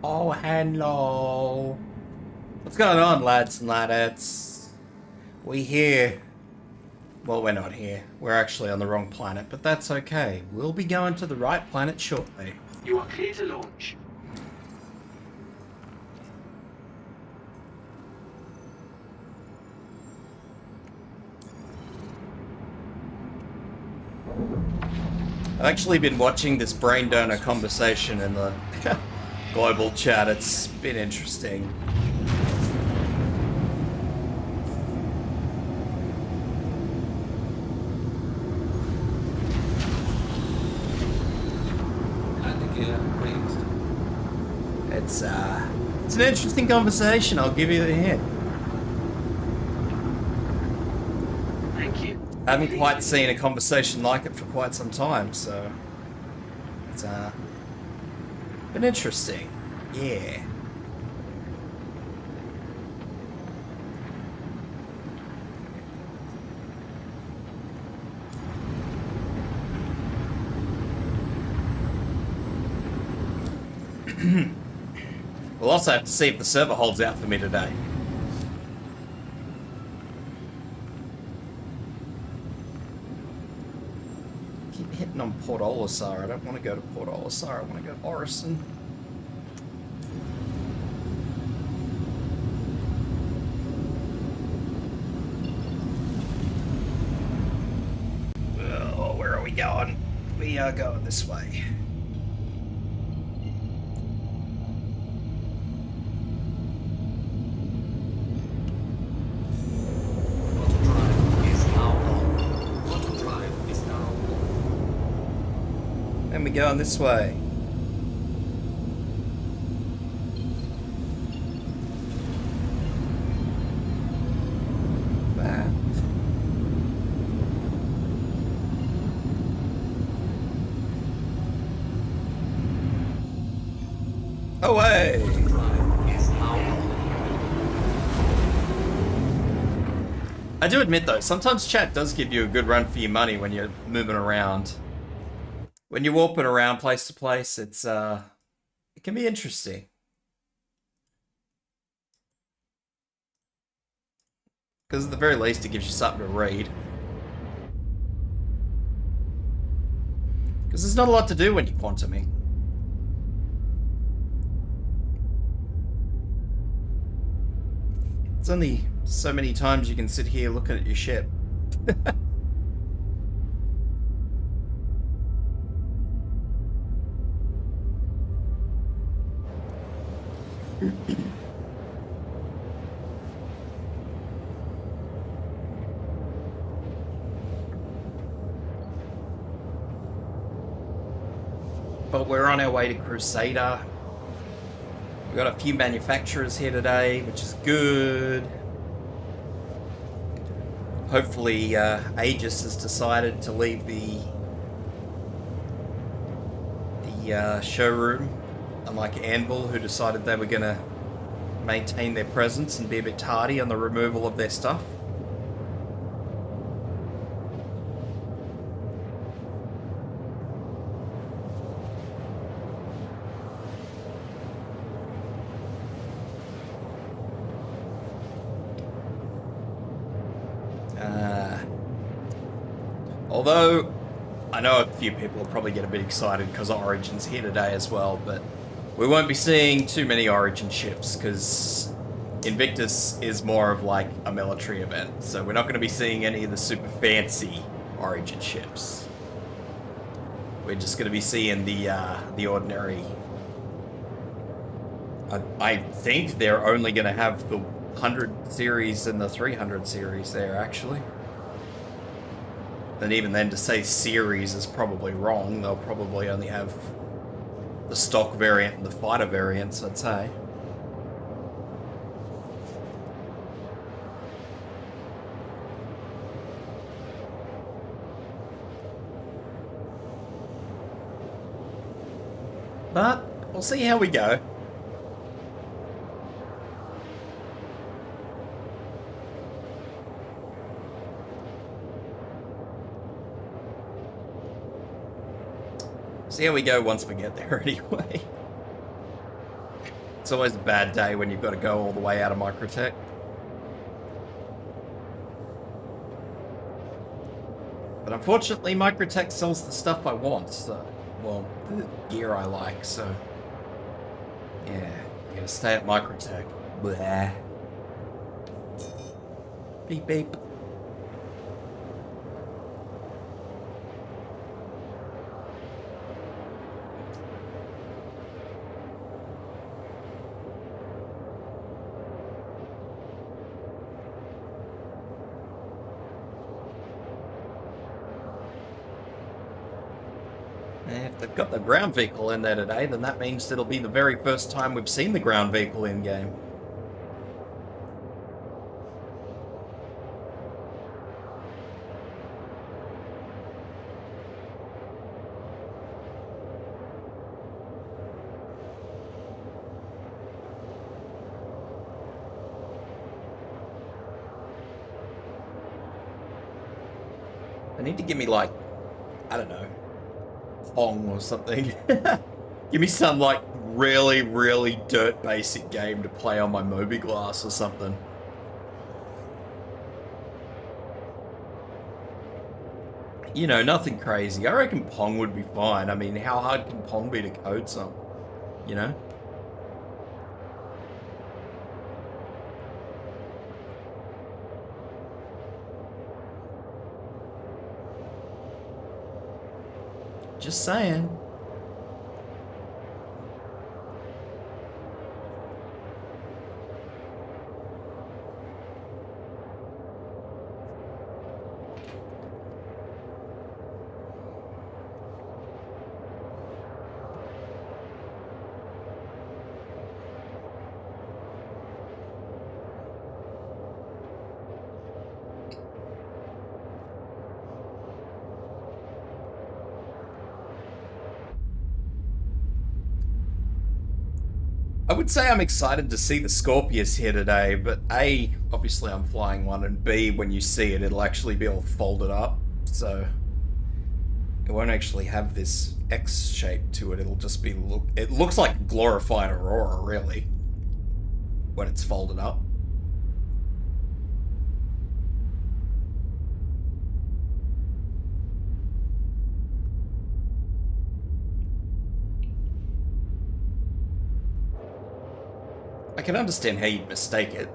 Oh, hello. What's going on, lads and ladettes? We here. Well, we're not here. We're actually on the wrong planet, but that's okay. We'll be going to the right planet shortly. You are clear to launch. I've actually been watching this brain donor conversation in the global chat. It's been interesting. It's an interesting conversation, I'll give you the hint. Thank you. I haven't quite seen a conversation like it for quite some time, so it's been interesting. Yeah. We'll also have to see if the server holds out for me today. Keep hitting on Port Olisar. I don't want to go to Port Olisar. I want to go to Orison. Oh, where are we going? We are going this way. And we going this way. Away! I do admit though, sometimes chat does give you a good run for your money when you're moving around. When you're warping around place to place, it can be interesting. Because at the very least, it gives you something to read. Because there's not a lot to do when you're quantuming. It's only so many times you can sit here looking at your ship. But we're on our way to Crusader. We've got a few manufacturers here today, which is good. Hopefully, Aegis has decided to leave the showroom, unlike Anvil, who decided they were going to maintain their presence and be a bit tardy on the removal of their stuff. Although, I know a few people will probably get a bit excited because Origin's here today as well, but we won't be seeing too many Origin ships because Invictus is more of like a military event, so we're not going to be seeing any of the super fancy Origin ships. We're just going to be seeing the ordinary. I think they're only going to have the 100 series and the 300 series there, actually. And even then, to say series is probably wrong. They'll probably only have the stock variant and the fighter variants, I'd say. But we'll see how we go. See how we go once we get there, anyway. It's always a bad day when you've got to go all the way out of Microtech. But unfortunately, Microtech sells the stuff I want, so... Well, the gear I like, so... Yeah, I'm gonna stay at Microtech. Blah. Beep beep. If they've got the ground vehicle in there today, then that means it'll be the very first time we've seen the ground vehicle in-game. They need to give me, like, I don't know, Pong or something. Give me some, like, really, really dirt basic game to play on my Mobi-Glass or something. You know, nothing crazy. I reckon Pong would be fine. I mean, how hard can Pong be to code some? You know? Just saying. I would say I'm excited to see the Scorpius here today, but A, obviously I'm flying one, and B, when you see it, it'll actually be all folded up, so it won't actually have this X shape to it. It'll just be it looks like a glorified Aurora, really, when it's folded up. I can understand how you'd mistake it.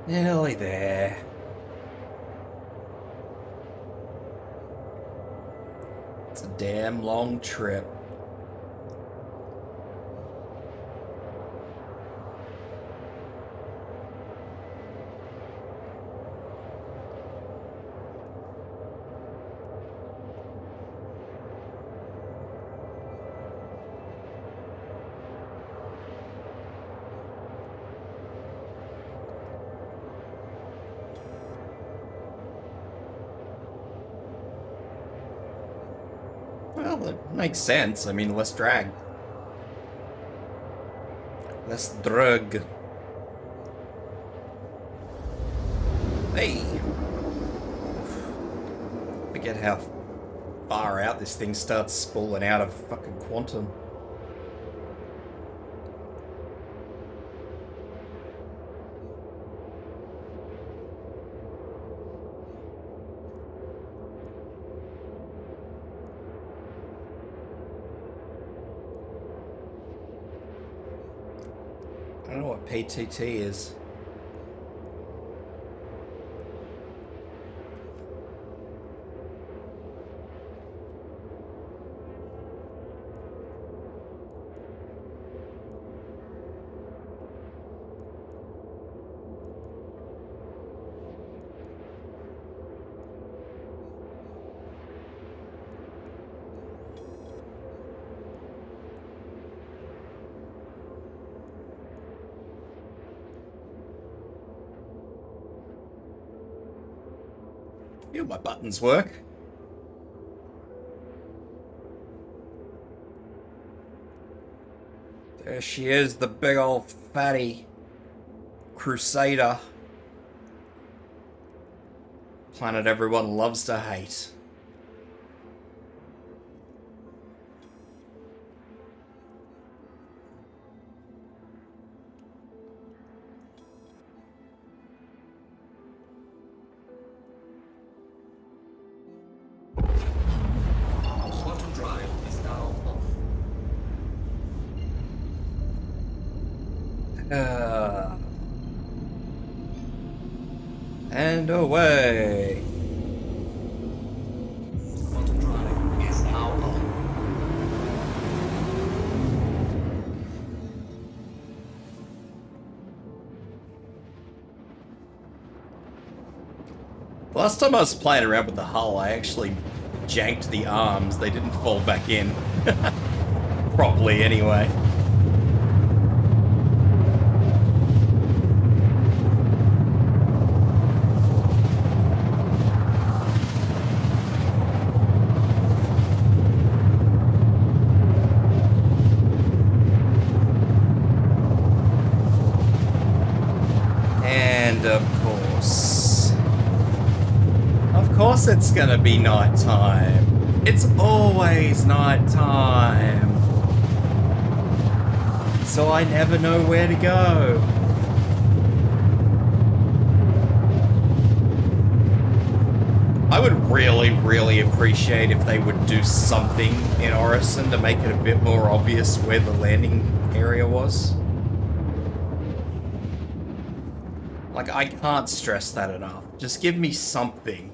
Nearly there. It's a damn long trip. Well, it makes sense. I mean, less drag. Less drug. Hey! Forget how far out this thing starts spooling out of fucking quantum. I don't know what PTT is. Feel my buttons work. There she is, the big old fatty crusader. Planet everyone loves to hate. Quantum drive is now off. And away. Quantum drive is now on. Last time I was playing around with the hull, I actually janked the arms. They didn't fall back in. Properly, anyway. And of course it's gonna be nighttime. It's always nighttime. So I never know where to go. I would really appreciate if they would do something in Orison to make it a bit more obvious where the landing area was. Like, I can't stress that enough. Just give me something.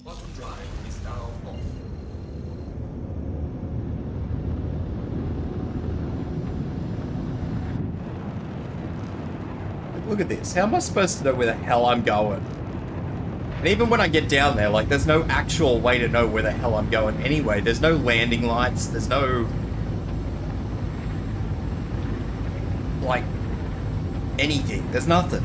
Quantum drive is now off. Look at this. How am I supposed to know where the hell I'm going? And even when I get down there, like, there's no actual way to know where the hell I'm going anyway. There's no landing lights. There's no... like, anything. There's nothing.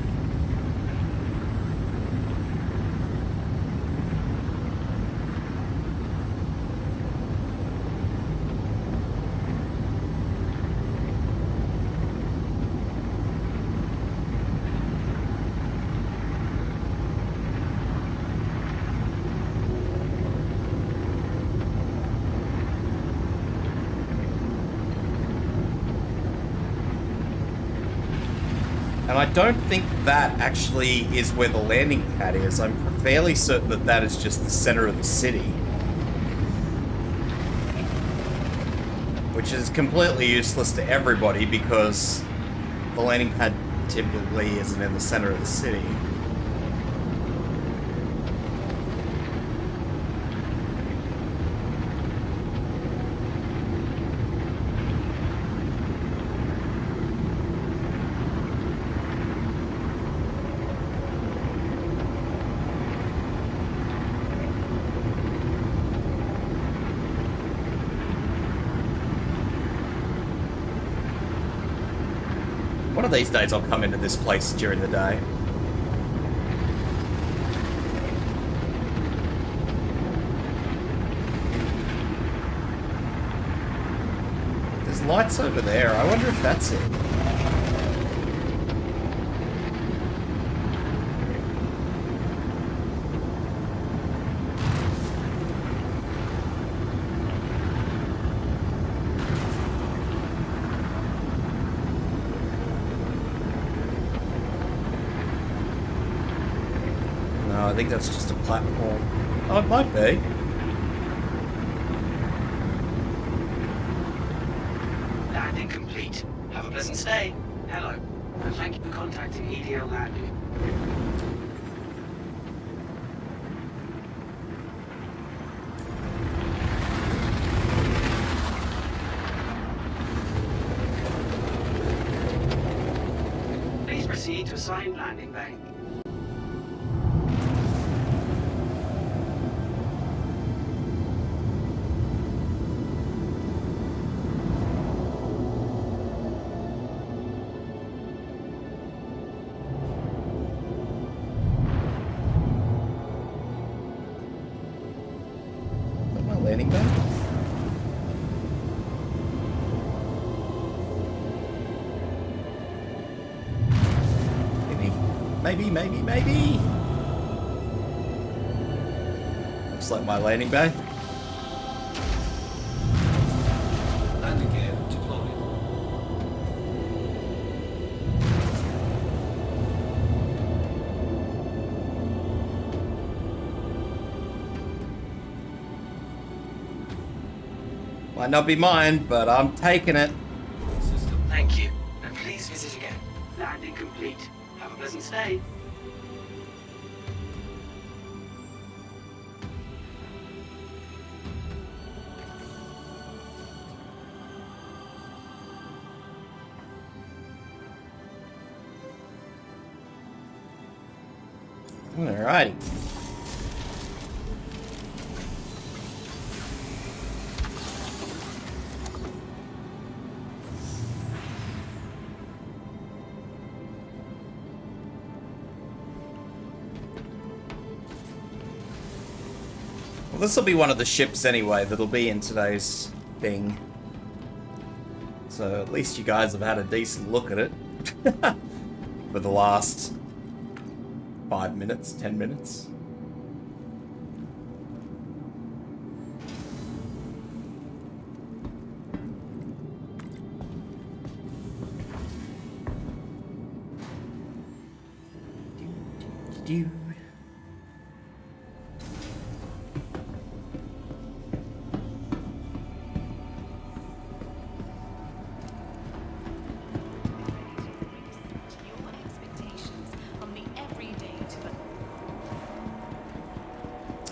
And I don't think that actually is where the landing pad is. I'm fairly certain that that is just the center of the city. Which is completely useless to everybody because the landing pad typically isn't in the center of the city. One of these days I'll come into this place during the day. There's lights over there. I wonder if that's it. I think that's just a platform. Oh, it might be. Landing complete. Have a pleasant stay. Hello. And thank you for contacting EDL Landing. Please proceed to assigned landing bay. Maybe, maybe, maybe. Looks like my landing bay. Landing gear deployed. Might not be mine, but I'm taking it. System. Thank you, and please visit again. Landing complete. Have a pleasant stay. Alrighty. Well, this will be one of the ships anyway that'll be in today's thing. So at least you guys have had a decent look at it for the last 5 minutes, 10 minutes. Dude.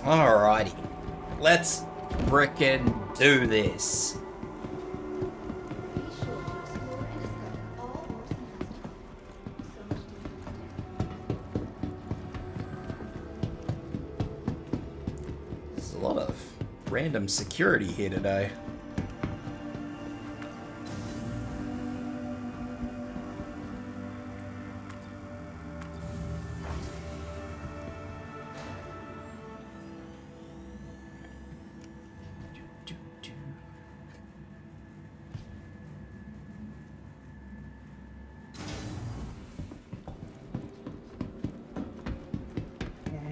Alrighty, let's frickin' do this. There's a lot of random security here today.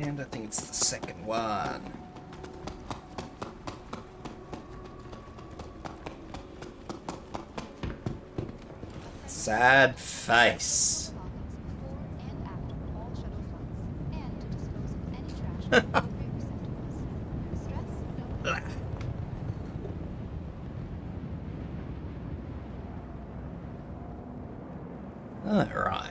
And I think it's the second one. Sad face. All right.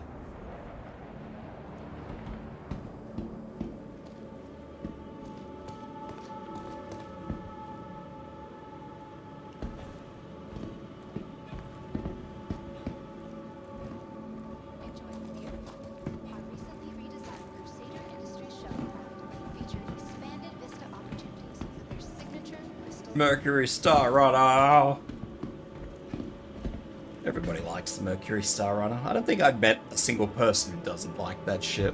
Mercury Star Runner. Everybody likes the Mercury Star Runner. I don't think I've met a single person who doesn't like that ship.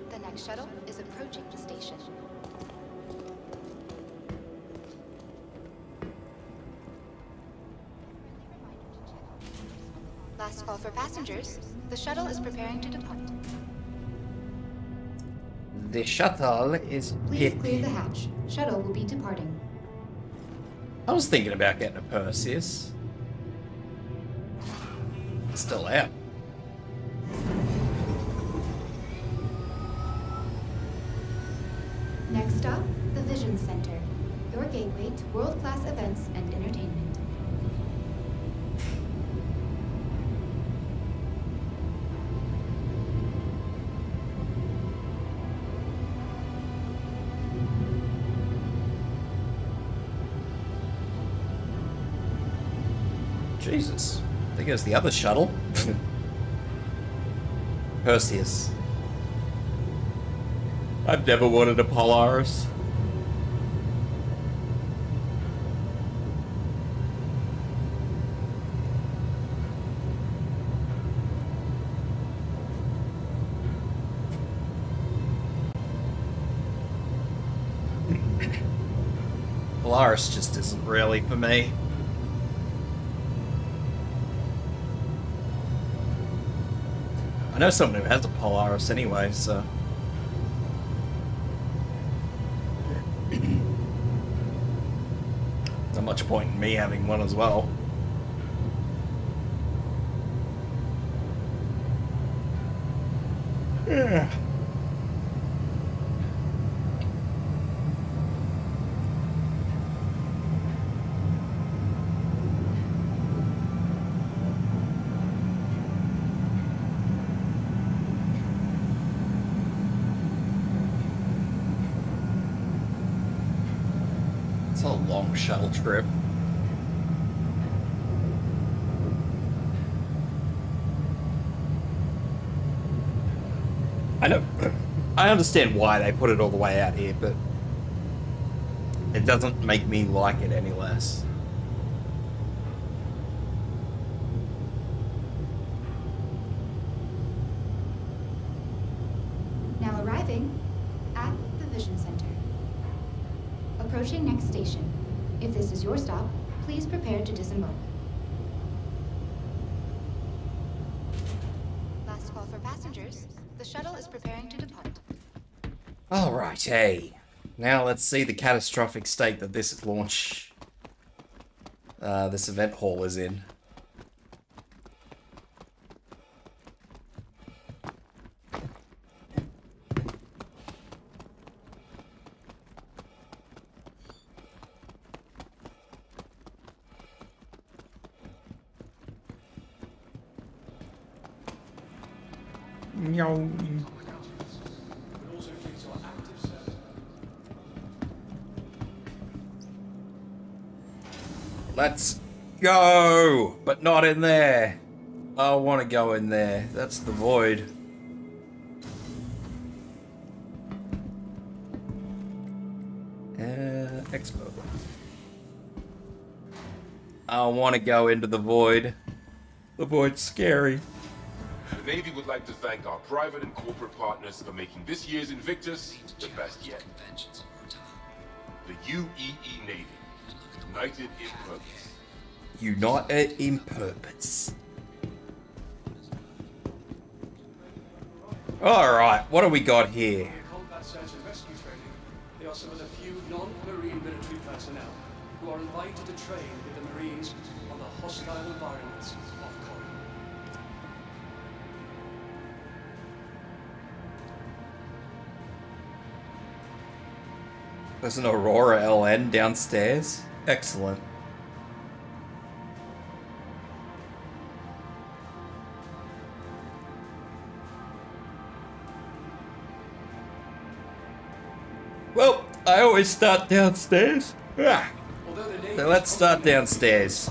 The next shuttle is approaching the station. Last call for passengers. The shuttle is preparing to depart. The shuttle is Please clear the hatch. Shuttle will be departing. I was thinking about getting a Perseus. It's still out. Next stop, the Vision Center. Your gateway to world-class events and entertainment. Jesus. There goes the other shuttle. Perseus. I've never wanted a Polaris. Polaris just isn't really for me. I know someone who has a Polaris anyway, so... Not much point in me having one as well. Yeah. It's a long shuttle trip. I know. I understand why they put it all the way out here, but it doesn't make me like it any less. Now arriving at the Vision Center. Approaching next station. If this is your stop, please prepare to disembark. Last call for passengers. The shuttle is preparing to depart. Alright, hey. Now let's see the catastrophic state that this launch... this event hall is in. Meow. Let's go! But not in there. I want to go in there. That's the void. Expo. I want to go into the void. The void's scary. The Navy would like to thank our private and corporate partners for making this year's Invictus the best yet. The UEE Navy, united in purpose. United in purpose. Alright, what do we got here? Combat search and rescue training. They are some of the few non-marine military personnel who are invited to train with the Marines on the hostile environments of Corinth. There's an Aurora LN downstairs. Excellent. Well, I always start downstairs. Ah. So let's start downstairs.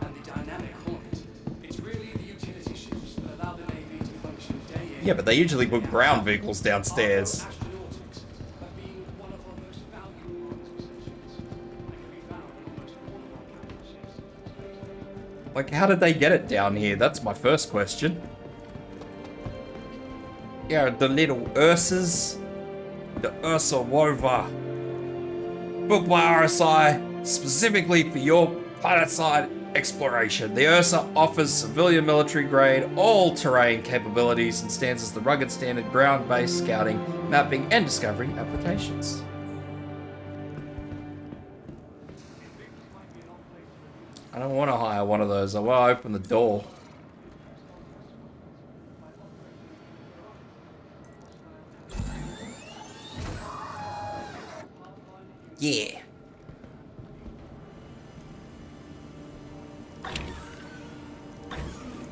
And the dynamic Hornet. It's really the utility ships that allow the Navy to function day in. Yeah, but they usually put ground vehicles downstairs. Astronautics have been one of our most valuable possessions. They can be found on almost all of our carrier ships. Like, how did they get it down here? That's my first question. Yeah, the little Ursas. The Ursa Rover. Built by RSI specifically for your planetside exploration. The Ursa offers civilian military grade, all-terrain capabilities and stands as the rugged standard ground-based scouting, mapping, and discovery applications. I don't want to hire one of those. I want to open the door. Yeah.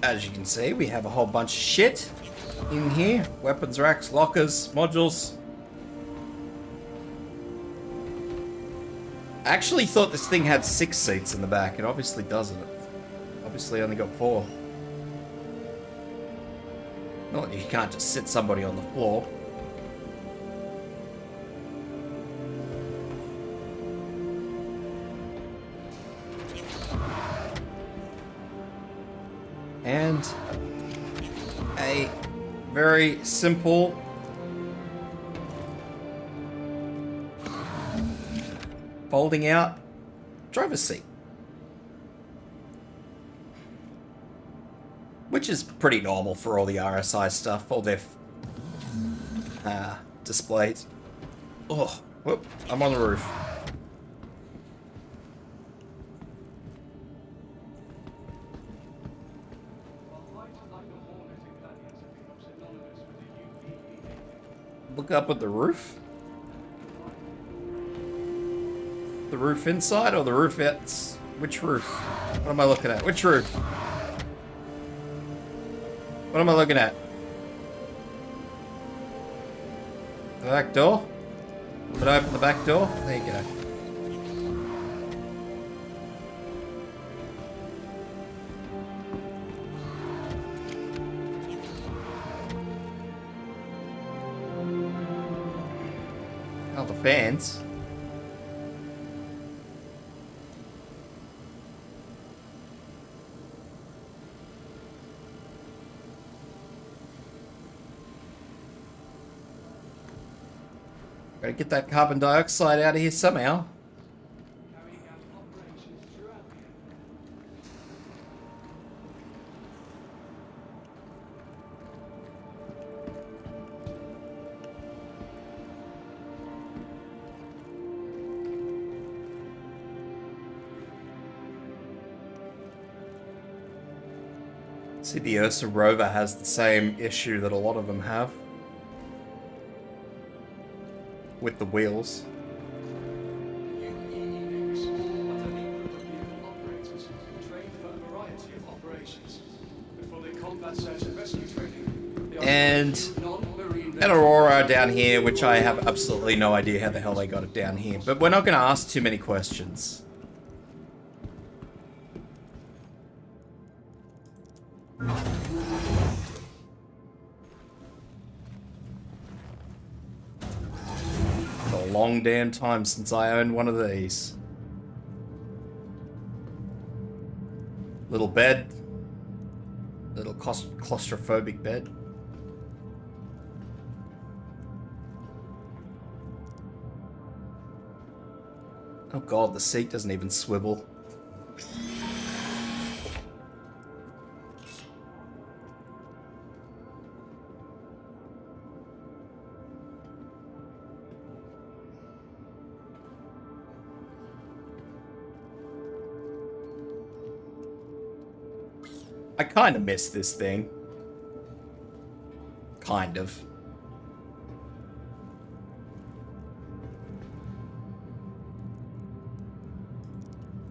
As you can see, we have a whole bunch of shit in here. Weapons racks, lockers, modules. I actually thought this thing had 6 seats in the back. It obviously doesn't. Obviously only got 4. Not that you can't just sit somebody on the floor. And a very simple folding out driver's seat. Which is pretty normal for all the RSI stuff, all their displays. Oh, whoop, I'm on the roof. Look up at the roof? The roof inside or the roof outs? Which roof? What am I looking at? Which roof? What am I looking at? The back door? I'm gonna open the back door. There you go. Oh, the fans. Gotta get that carbon dioxide out of here somehow. See, the Ursa rover has the same issue that a lot of them have. With the wheels. And an Aurora down here, which I have absolutely no idea how the hell they got it down here. But we're not going to ask too many questions. Long damn time since I owned one of these. Little bed. Little claustrophobic bed. Oh god, the seat doesn't even swivel. I kind of miss this thing. Kind of.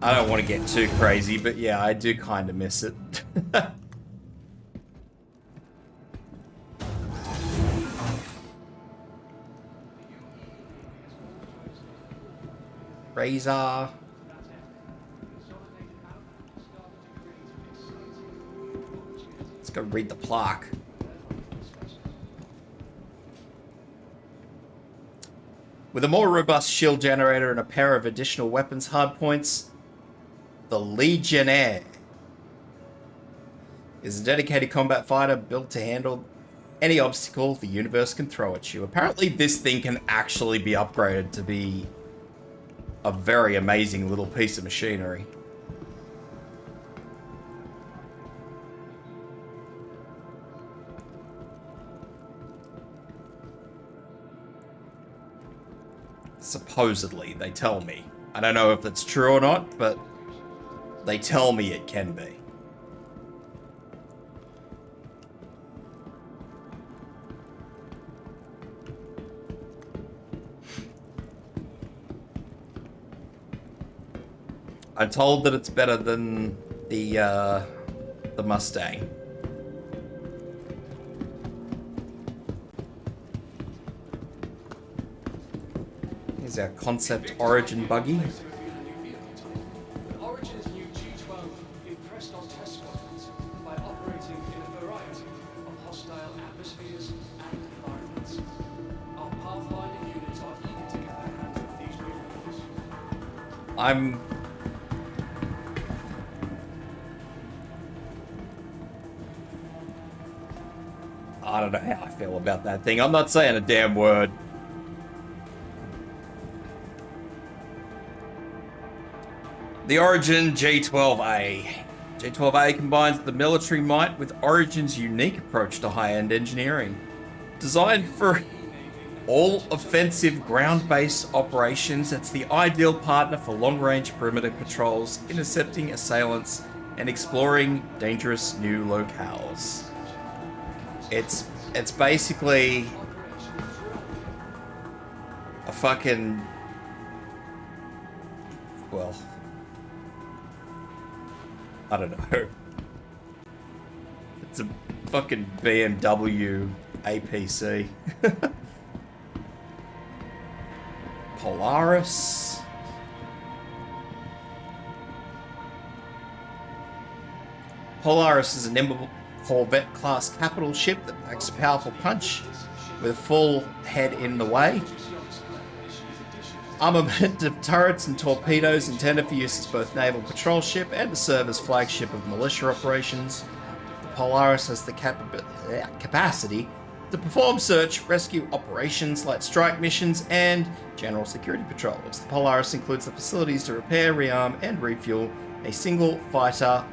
I don't want to get too crazy, but yeah, I do kind of miss it. Razor. Let's go read the plaque. With a more robust shield generator and a pair of additional weapons hardpoints, the Legionnaire is a dedicated combat fighter built to handle any obstacle the universe can throw at you. Apparently this thing can actually be upgraded to be a very amazing little piece of machinery. Supposedly, they tell me. I don't know if that's true or not, but they tell me it can be. I'm told that it's better than the Mustang. Here's our concept Origin buggy. Origin's new G12 impressed our test squadrons by operating in a variety of hostile atmospheres and environments. Our Pathfinder units are eager to get their hands on these new weapons. I don't know how I feel about that thing. I'm not saying a damn word. The Origin G12A. G12A combines the military might with Origin's unique approach to high-end engineering. Designed for all offensive ground-based operations, it's the ideal partner for long-range perimeter patrols, intercepting assailants, and exploring dangerous new locales. It's basically a fucking, well, I don't know. It's a fucking BMW APC. Polaris. Polaris is a nimble Corvette-class capital ship that packs a powerful punch with a full head in the way. Armament of turrets and torpedoes intended for use as both naval patrol ship and to serve as flagship of militia operations. The Polaris has the capacity to perform search, rescue operations, light strike missions, and general security patrols. The Polaris includes the facilities to repair, rearm, and refuel a single fighter,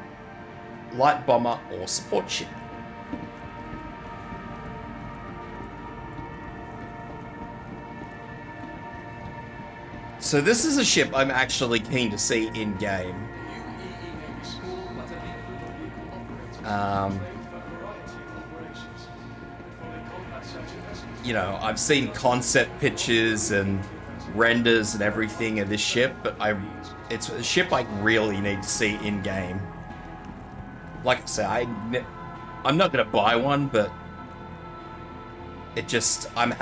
light bomber, or support ship. So this is a ship I'm actually keen to see in-game. You know, I've seen concept pictures and renders and everything of this ship, but it's a ship I really need to see in-game. Like I say, I'm not going to buy one, but I'm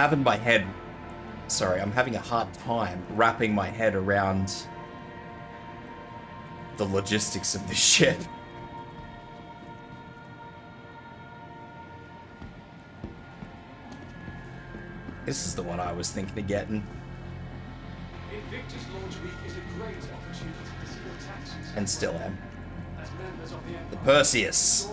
having a hard time wrapping my head around the logistics of this ship. This is the one I was thinking of getting. Invictus launch week is a great opportunity to see your taxes. And still am. As members of The Perseus.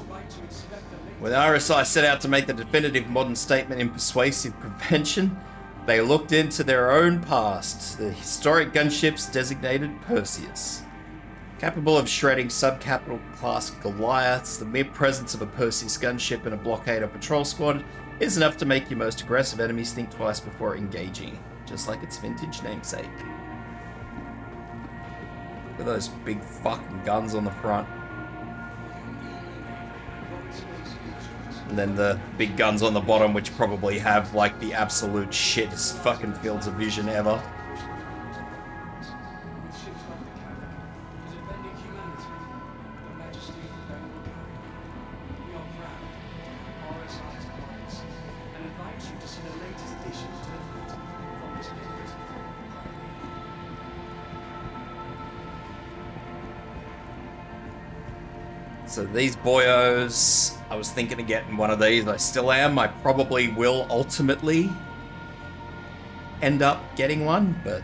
When RSI set out to make the definitive modern statement in persuasive prevention, they looked into their own past, the historic gunships designated Perseus. Capable of shredding sub-capital class Goliaths, the mere presence of a Perseus gunship in a blockade or patrol squad is enough to make your most aggressive enemies think twice before engaging, just like its vintage namesake. Look at those big fucking guns on the front. And then the big guns on the bottom, which probably have like the absolute shittest fucking fields of vision ever. So these boyos, I was thinking of getting one of these. I still am. I probably will ultimately end up getting one, but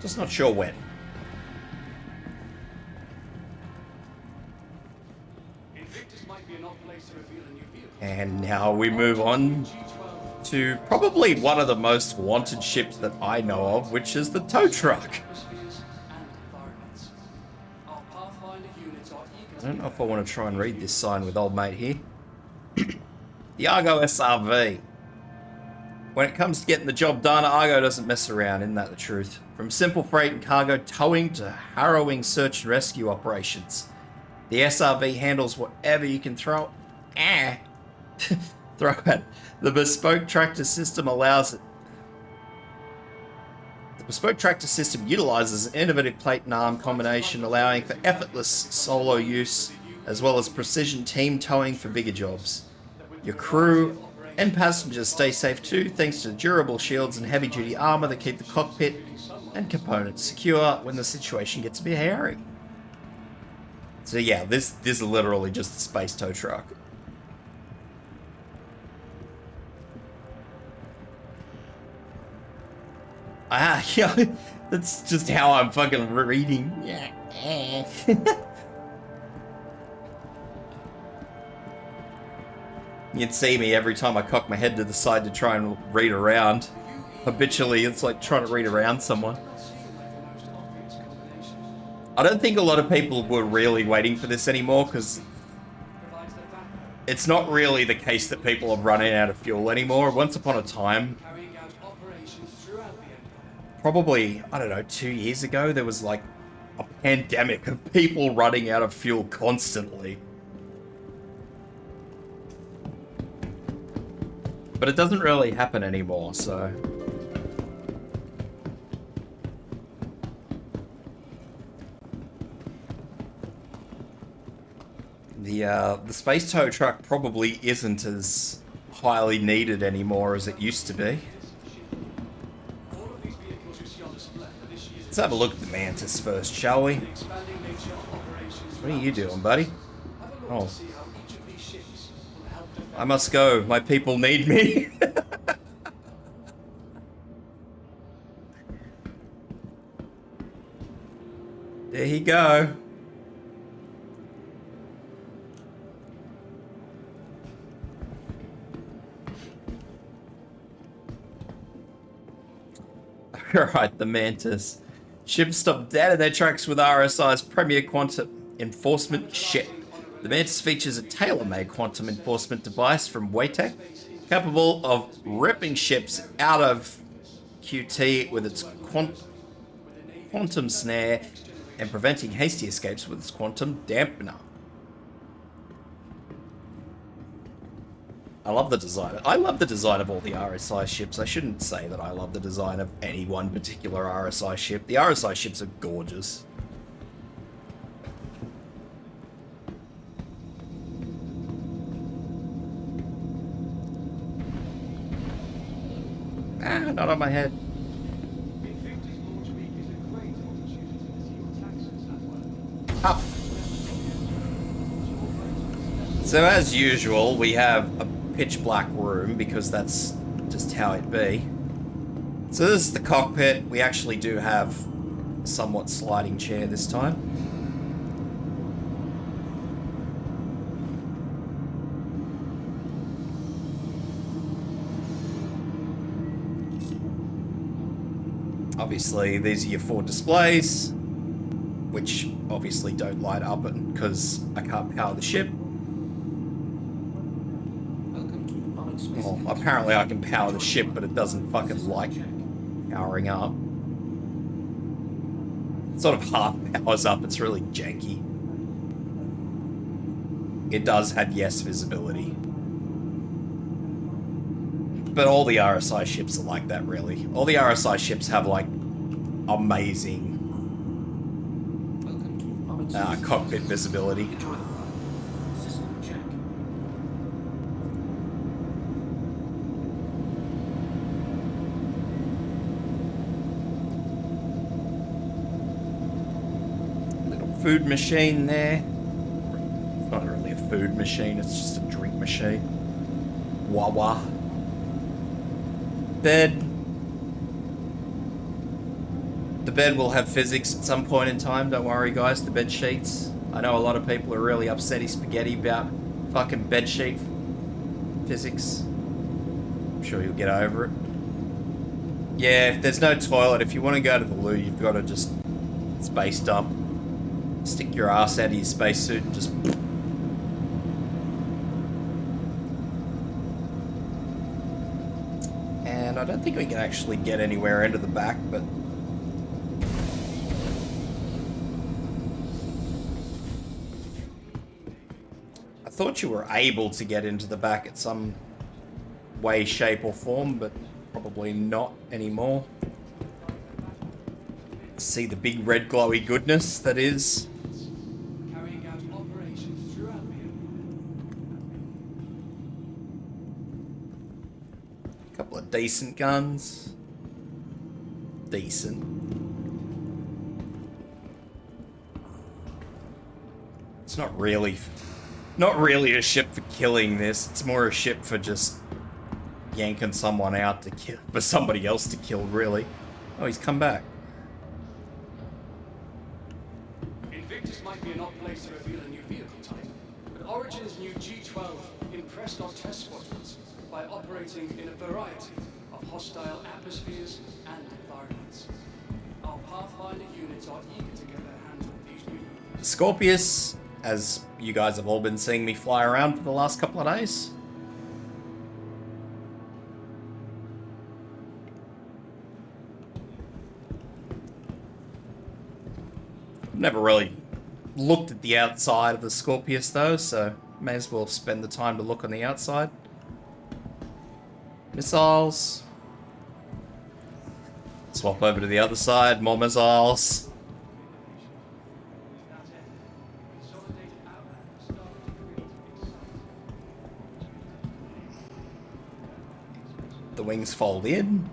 just not sure when. And now we move on to probably one of the most wanted ships that I know of, which is the tow truck. I don't know if I want to try and read this sign with old mate here. The Argo SRV. When it comes to getting the job done, Argo doesn't mess around, isn't that the truth? From simple freight and cargo towing to harrowing search and rescue operations, the SRV handles whatever you can throw throw at. The bespoke tractor system allows it. The bespoke tractor system utilizes an innovative plate and arm combination, allowing for effortless solo use as well as precision team towing for bigger jobs. Your crew and passengers stay safe too, thanks to durable shields and heavy-duty armor that keep the cockpit and components secure when the situation gets a bit hairy. So yeah, this is literally just a space tow truck. Yeah, that's just how I'm fucking reading. You'd see me every time I cock my head to the side to try and read around. habitually it's like trying to read around someone. I don't think a lot of people were really waiting for this anymore because it's not really the case that people are running out of fuel anymore. Once upon a time, probably, I don't know, 2 years ago, there was like a pandemic of people running out of fuel constantly. But it doesn't really happen anymore, so... The space tow truck probably isn't as highly needed anymore as it used to be. Let's have a look at the Mantis first, shall we? What are you doing, buddy? Oh. I must go. My people need me. There you go. Alright, the Mantis. Ships stop dead in their tracks with RSI's premier quantum enforcement ship. The Mantis features a tailor-made quantum enforcement device from Waytech, capable of ripping ships out of QT with its quantum snare and preventing hasty escapes with its quantum dampener. I love the design. I love the design of all the RSI ships. I shouldn't say that I love the design of any one particular RSI ship. The RSI ships are gorgeous. Ah, not on my head. Up. So as usual, we have a pitch black room because that's just how it be. So this is the cockpit. We actually do have a somewhat sliding chair this time. Obviously, these are your 4 displays, which obviously don't light up because I can't power the ship. Well, apparently I can power the ship, but it doesn't fucking like powering up. It sort of half powers up, it's really janky. It does have yes visibility. But all the RSI ships are like that, really. All the RSI ships have, like, amazing cockpit visibility. Food machine there. It's not really a food machine, it's just a drink machine. Wawa. Bed. The bed will have physics at some point in time, don't worry guys, the bed sheets. I know a lot of people are really upsetty spaghetti about fucking bed sheet physics. I'm sure you'll get over it. Yeah, if there's no toilet, if you want to go to the loo, you've got to just space dump. Stick your ass out of your spacesuit and just... And I don't think we can actually get anywhere into the back, but... I thought you were able to get into the back at some way, shape or form, but probably not anymore. See the big red glowy goodness that is... Couple of decent guns. Decent. It's not really a ship for killing this. It's more a ship for just yanking someone out to kill, for somebody else to kill, really. Oh, he's come back. Invictus might be an odd place to reveal a new vehicle type, but Origin's new G-12 impressed our test squadrons by operating in a variety of hostile atmospheres and environments. Our Pathfinder units are eager to get their hands on these new. Scorpius, as you guys have all been seeing me fly around for the last couple of days. Never really looked at the outside of the Scorpius though, so may as well spend the time to look on the outside. Missiles. Swap over to the other side, more missiles. The wings fold in.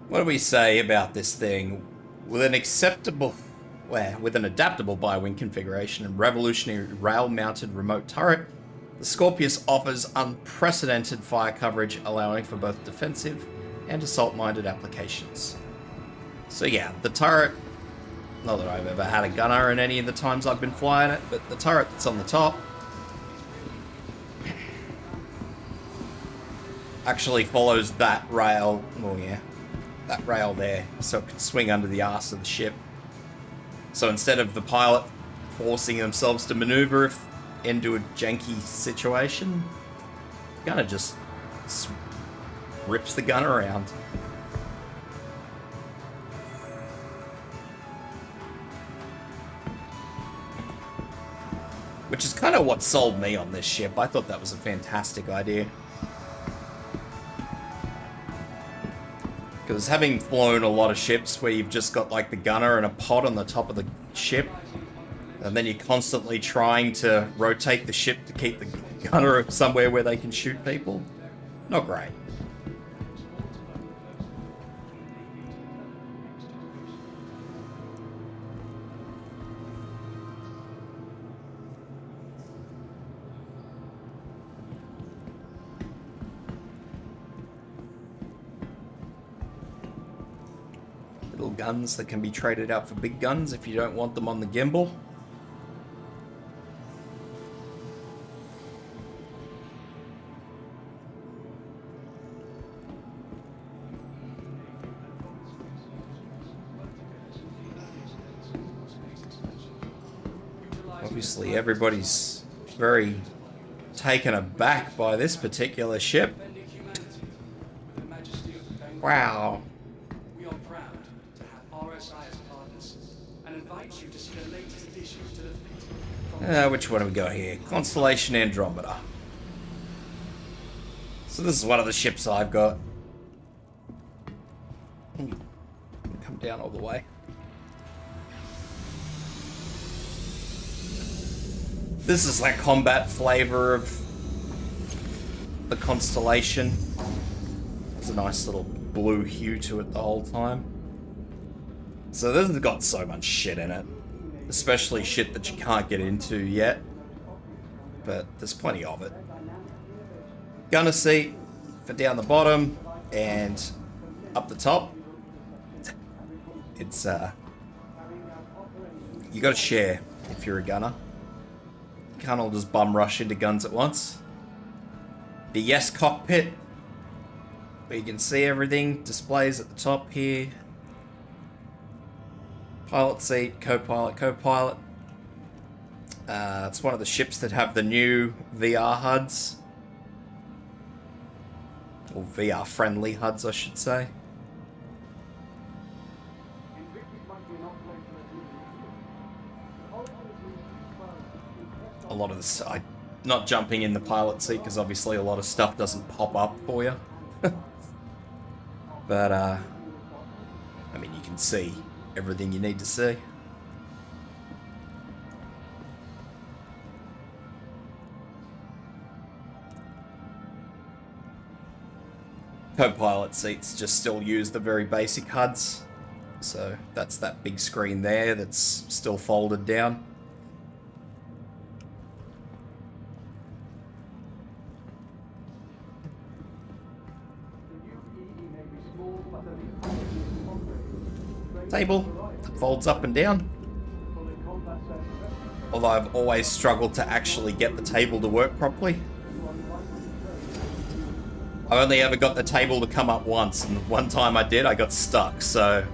What do we say about this thing? With an adaptable bi-wing configuration and revolutionary rail-mounted remote turret, the Scorpius offers unprecedented fire coverage, allowing for both defensive and assault-minded applications. So yeah, the turret, not that I've ever had a gunner in any of the times I've been flying it, but the turret that's on the top actually follows that rail. Oh yeah. That rail there, so it can swing under the arse of the ship. So instead of the pilot forcing themselves to maneuver into a janky situation, the gunner just rips the gun around. Which is kind of what sold me on this ship. I thought that was a fantastic idea. Because having flown a lot of ships where you've just got like the gunner and a pod on the top of the ship, and then you're constantly trying to rotate the ship to keep the gunner somewhere where they can shoot people, not great. Guns that can be traded out for big guns if you don't want them on the gimbal. Obviously everybody's very taken aback by this particular ship. Wow. We are proud to have RSI as partners and invite you to see the latest additions to the fleet. Which one have we got here? Constellation Andromeda. So this is one of the ships I've got. Come down all the way. This is like combat flavor of the Constellation. There's a nice little blue hue to it the whole time. So this has got so much shit in it. Especially shit that you can't get into yet. But there's plenty of it. Gunner seat for down the bottom and up the top. It's you gotta share if you're a gunner. You can't all just bum rush into guns at once. The Yes cockpit, where you can see everything, displays at the top here. Pilot seat, co-pilot. It's one of the ships that have the new VR HUDs. Or VR friendly HUDs, I should say. A lot of this, not jumping in the pilot seat because obviously a lot of stuff doesn't pop up for you. But, I mean, you can see everything you need to see. Co-pilot seats just still use the very basic HUDs. So that's that big screen there that's still folded down. Table that folds up and down. Although I've always struggled to actually get the table to work properly. I only ever got the table to come up once, and one time I did, I got stuck, so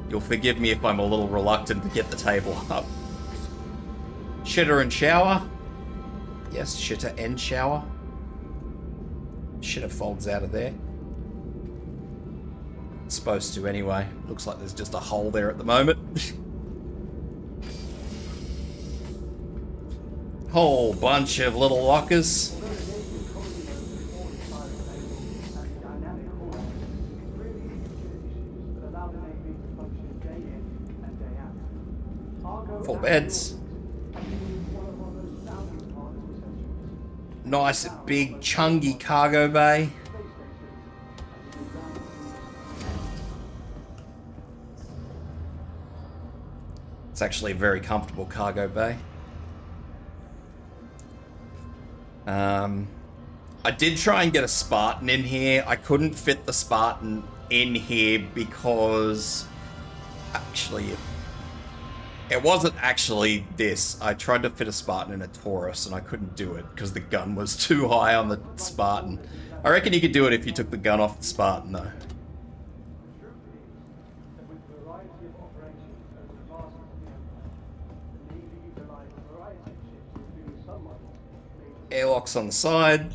you'll forgive me if I'm a little reluctant to get the table up. Shitter and shower. Yes, shitter and shower. Shitter folds out of there. It's supposed to anyway. Looks like there's just a hole there at the moment. Whole bunch of little lockers. Four beds. Nice big chungy cargo bay. It's actually a very comfortable cargo bay. I did try and get a Spartan in here. I couldn't fit the Spartan in here because actually it wasn't actually this. I tried to fit a Spartan in a Taurus and I couldn't do it because the gun was too high on the Spartan. I reckon you could do it if you took the gun off the Spartan though. Airlocks on the side.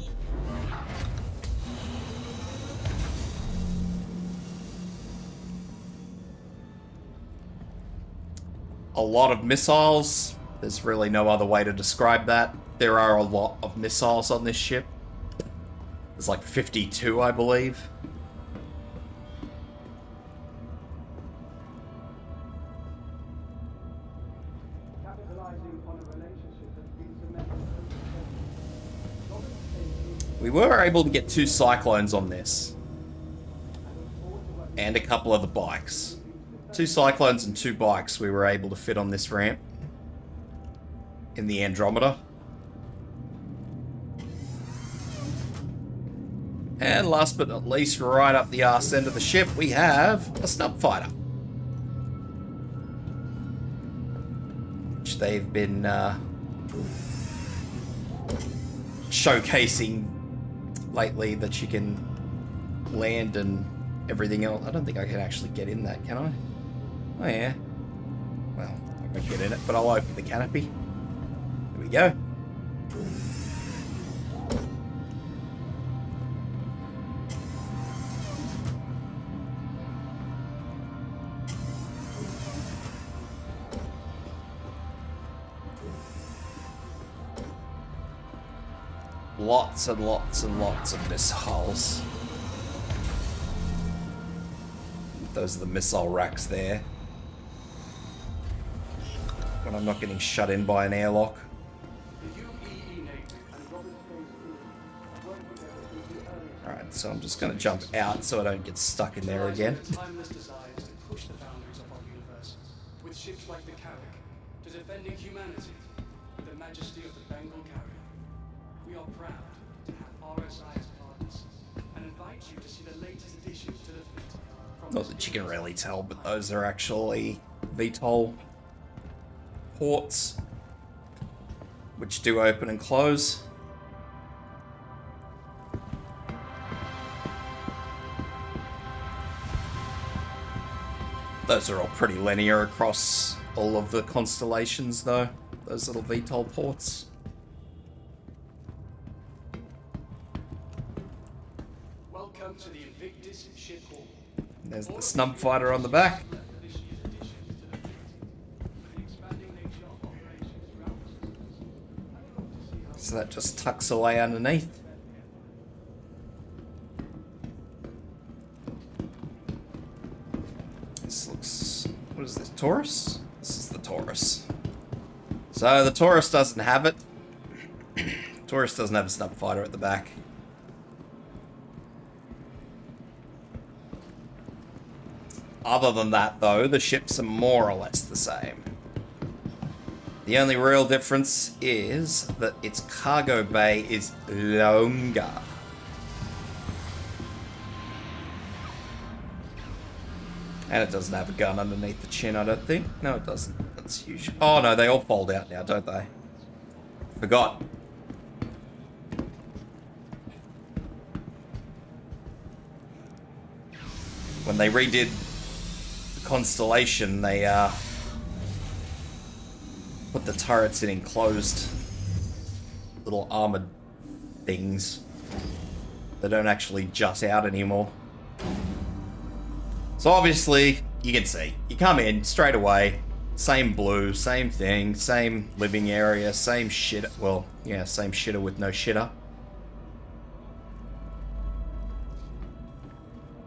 A lot of missiles. There's really no other way to describe that. There are a lot of missiles on this ship. There's like 52, I believe. We were able to get 2 Cyclones on this. And a couple of the bikes. 2 Cyclones and 2 bikes we were able to fit on this ramp. In the Andromeda. And last but not least, right up the arse end of the ship, we have a snub fighter. Which they've been showcasing lately, that you can land and everything else. I don't think I can actually get in that, can I? Oh yeah. Well, I won't get in it, but I'll open the canopy. Here we go. Lots and lots and lots of missiles. Those are the missile racks there. When I'm not getting shut in by an airlock. Alright, so I'm just going to jump out so I don't get stuck in there again. Timeless desires to push the boundaries of our universe, with ships like the Carrack, to defending humanity with the majesty of the Bengal carrier. We are proud to have RSI as partners and invite you to see the latest additions to the fleet. Not that you can really tell, but those are actually VTOL ports, which do open and close. Those are all pretty linear across all of the constellations, though. Those little VTOL ports. Welcome to the Invictus ship hall. There's the snub fighter on the back. So that just tucks away underneath. This looks... what is this? Taurus? This is the Taurus. So the Taurus doesn't have it. Taurus doesn't have a snub fighter at the back. Other than that, though, the ships are more or less the same. The only real difference is that its cargo bay is longer. And it doesn't have a gun underneath the chin, I don't think. No, it doesn't. That's huge. Oh no, they all fold out now, don't they? Forgot. When they redid the Constellation, they put the turrets in enclosed little armored things that don't actually jut out anymore. So obviously, you can see, you come in straight away, same blue, same thing, same living area, same shit, well, yeah, same shitter with no shitter.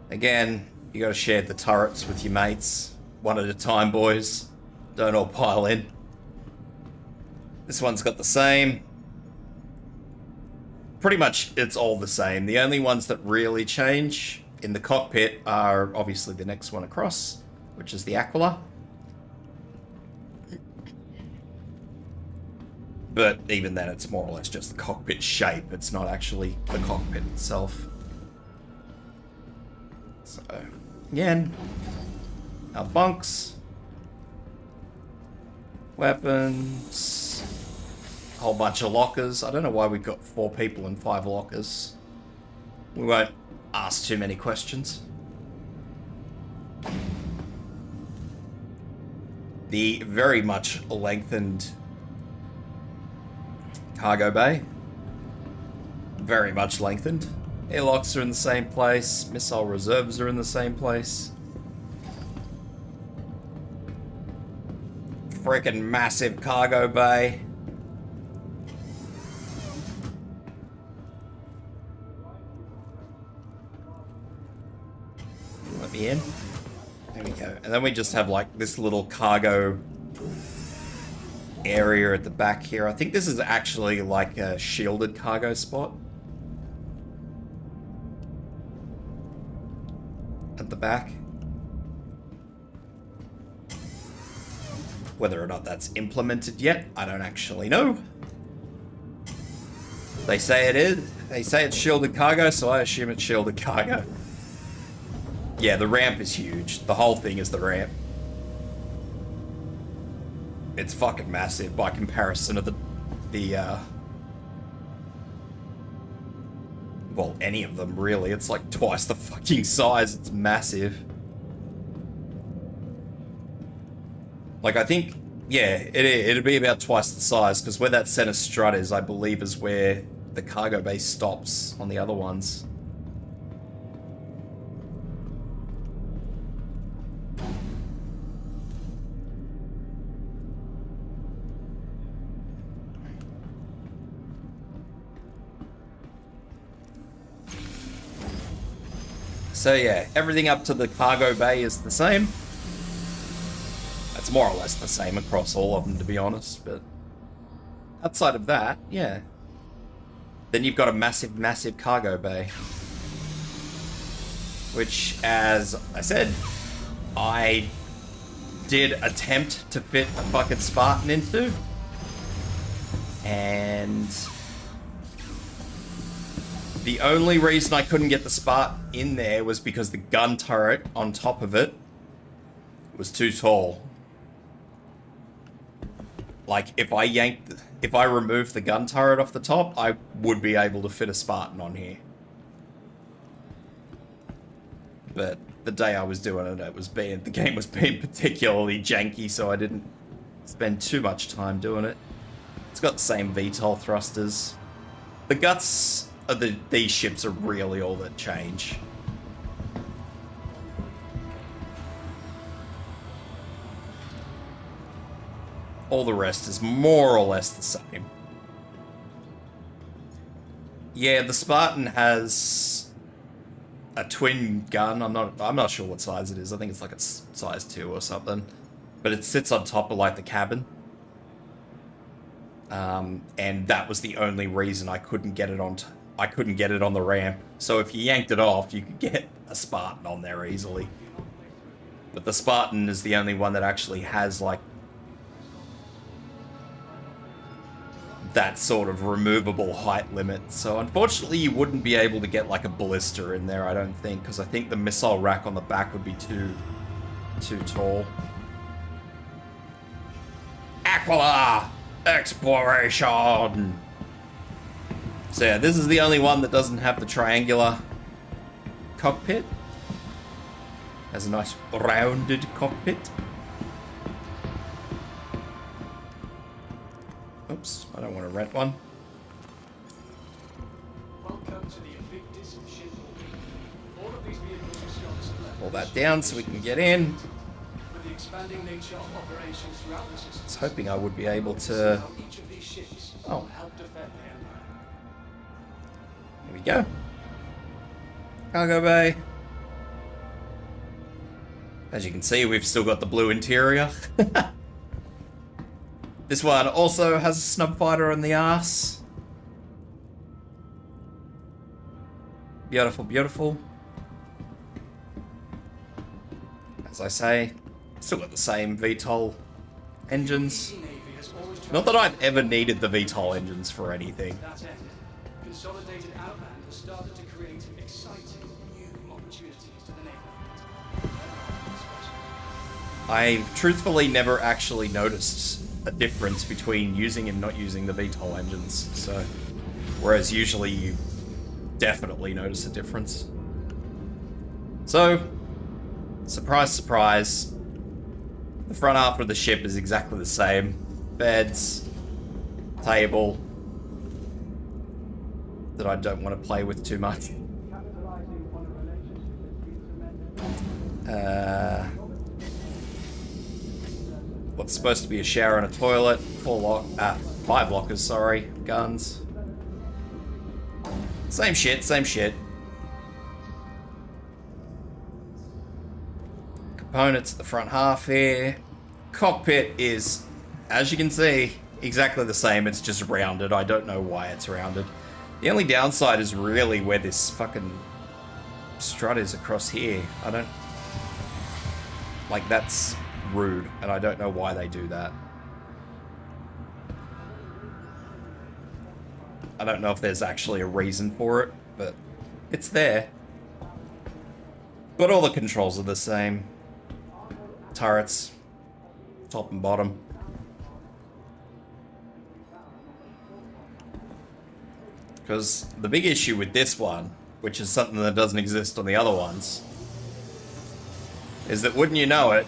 Again, you gotta share the turrets with your mates, one at a time, boys. Don't all pile in. This one's got the same. Pretty much, it's all the same. The only ones that really change in the cockpit are obviously the next one across, which is the Aquila. But even then, it's more or less just the cockpit shape. It's not actually the cockpit itself. So, again, our bunks, weapons, a whole bunch of lockers. I don't know why we've got 4 people and 5 lockers. We won't ask too many questions. The very much lengthened cargo bay. Very much lengthened. Airlocks are in the same place. Missile reserves are in the same place. Freaking massive cargo bay. Let me in. There we go. And then we just have like this little cargo area at the back here. I think this is actually like a shielded cargo spot. At the back. Whether or not that's implemented yet, I don't actually know. They say it is. They say it's shielded cargo, so I assume it's shielded cargo. Yeah, the ramp is huge. The whole thing is the ramp. It's fucking massive by comparison to well, any of them, really. It's like twice the fucking size. It's massive. Like, I think, yeah, it'd be about twice the size, because where that center strut is, I believe, is where the cargo bay stops on the other ones. So yeah, everything up to the cargo bay is the same. It's more or less the same across all of them, to be honest, but outside of that, yeah. Then you've got a massive, massive cargo bay. Which, as I said, I did attempt to fit a fucking Spartan into. And the only reason I couldn't get the Spartan in there was because the gun turret on top of it was too tall. Like, if I removed the gun turret off the top, I would be able to fit a Spartan on here. But the day I was doing it, the game was being particularly janky, so I didn't spend too much time doing it. It's got the same VTOL thrusters. The guts of these ships are really all that change. All the rest is more or less the same. Yeah, the Spartan has a twin gun. I'm not sure what size it is. I think it's like a size 2 or something. But it sits on top of like the cabin. And that was the only reason I couldn't get it on the ramp. So if you yanked it off, you could get a Spartan on there easily. But the Spartan is the only one that actually has like that sort of removable height limit. So unfortunately you wouldn't be able to get like a ballista in there, I don't think, because I think the missile rack on the back would be too too tall. Aquila exploration. So yeah, this is the only one that doesn't have the triangular cockpit. Has a nice rounded cockpit. Oops, I don't want to rent one. Welcome to the Invictus ship. All of these vehicles are still on display. Pull that down so we can get in. With the expanding nature of operations throughout the system, I was hoping I would be able see to... how each of these ships Oh. will help defend the Empire. Here we go. Cargo bay. As you can see, we've still got the blue interior. This one also has a snub fighter on the arse. Beautiful, beautiful. As I say, still got the same VTOL engines. Navy has always tried Not that I've ever needed the VTOL engines for anything. that end. Consolidated Outland has started to create exciting new opportunities to the Navy. I truthfully never actually noticed a difference between using and not using the VTOL engines, so whereas usually you definitely notice a difference. So, surprise, surprise, the front half of the ship is exactly the same. Beds, table, that I don't want to play with too much. What's supposed to be a shower and a toilet, 5 lockers, sorry, guns. Same shit, same shit. Components at the front half here. Cockpit is, as you can see, exactly the same, it's just rounded. I don't know why it's rounded. The only downside is really where this fucking strut is across here. I don't... Like, that's rude, and I don't know why they do that. I don't know if there's actually a reason for it, but it's there. But all the controls are the same. Turrets, top and bottom. Because the big issue with this one, which is something that doesn't exist on the other ones, is that, wouldn't you know it,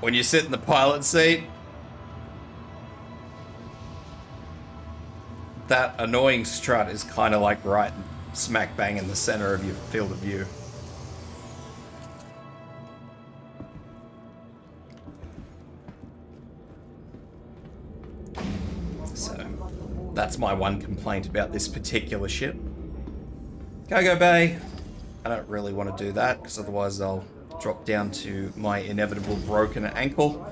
when you sit in the pilot seat, that annoying strut is kind of like right smack bang in the center of your field of view. So, that's my one complaint about this particular ship. Cargo bay. I don't really want to do that, because otherwise I'll drop down to my inevitable broken ankle.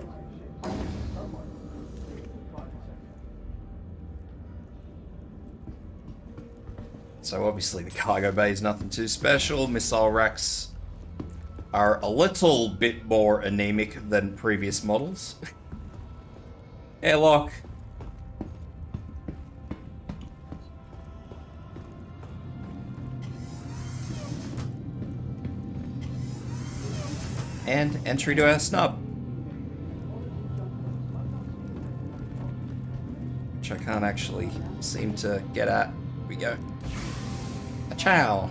So obviously the cargo bay is nothing too special. Missile racks are a little bit more anemic than previous models. Airlock. And entry to our snub. Which I can't actually seem to get at. Here we go. A chow.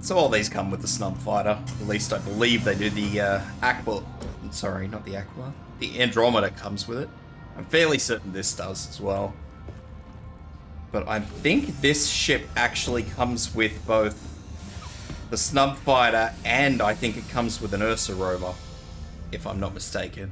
So all these come with the snub fighter. At least I believe they do. The Aqua. Sorry, not the Aqua. The Andromeda comes with it. I'm fairly certain this does as well. But I think this ship actually comes with both the snub fighter and I think it comes with an Ursa rover, if I'm not mistaken.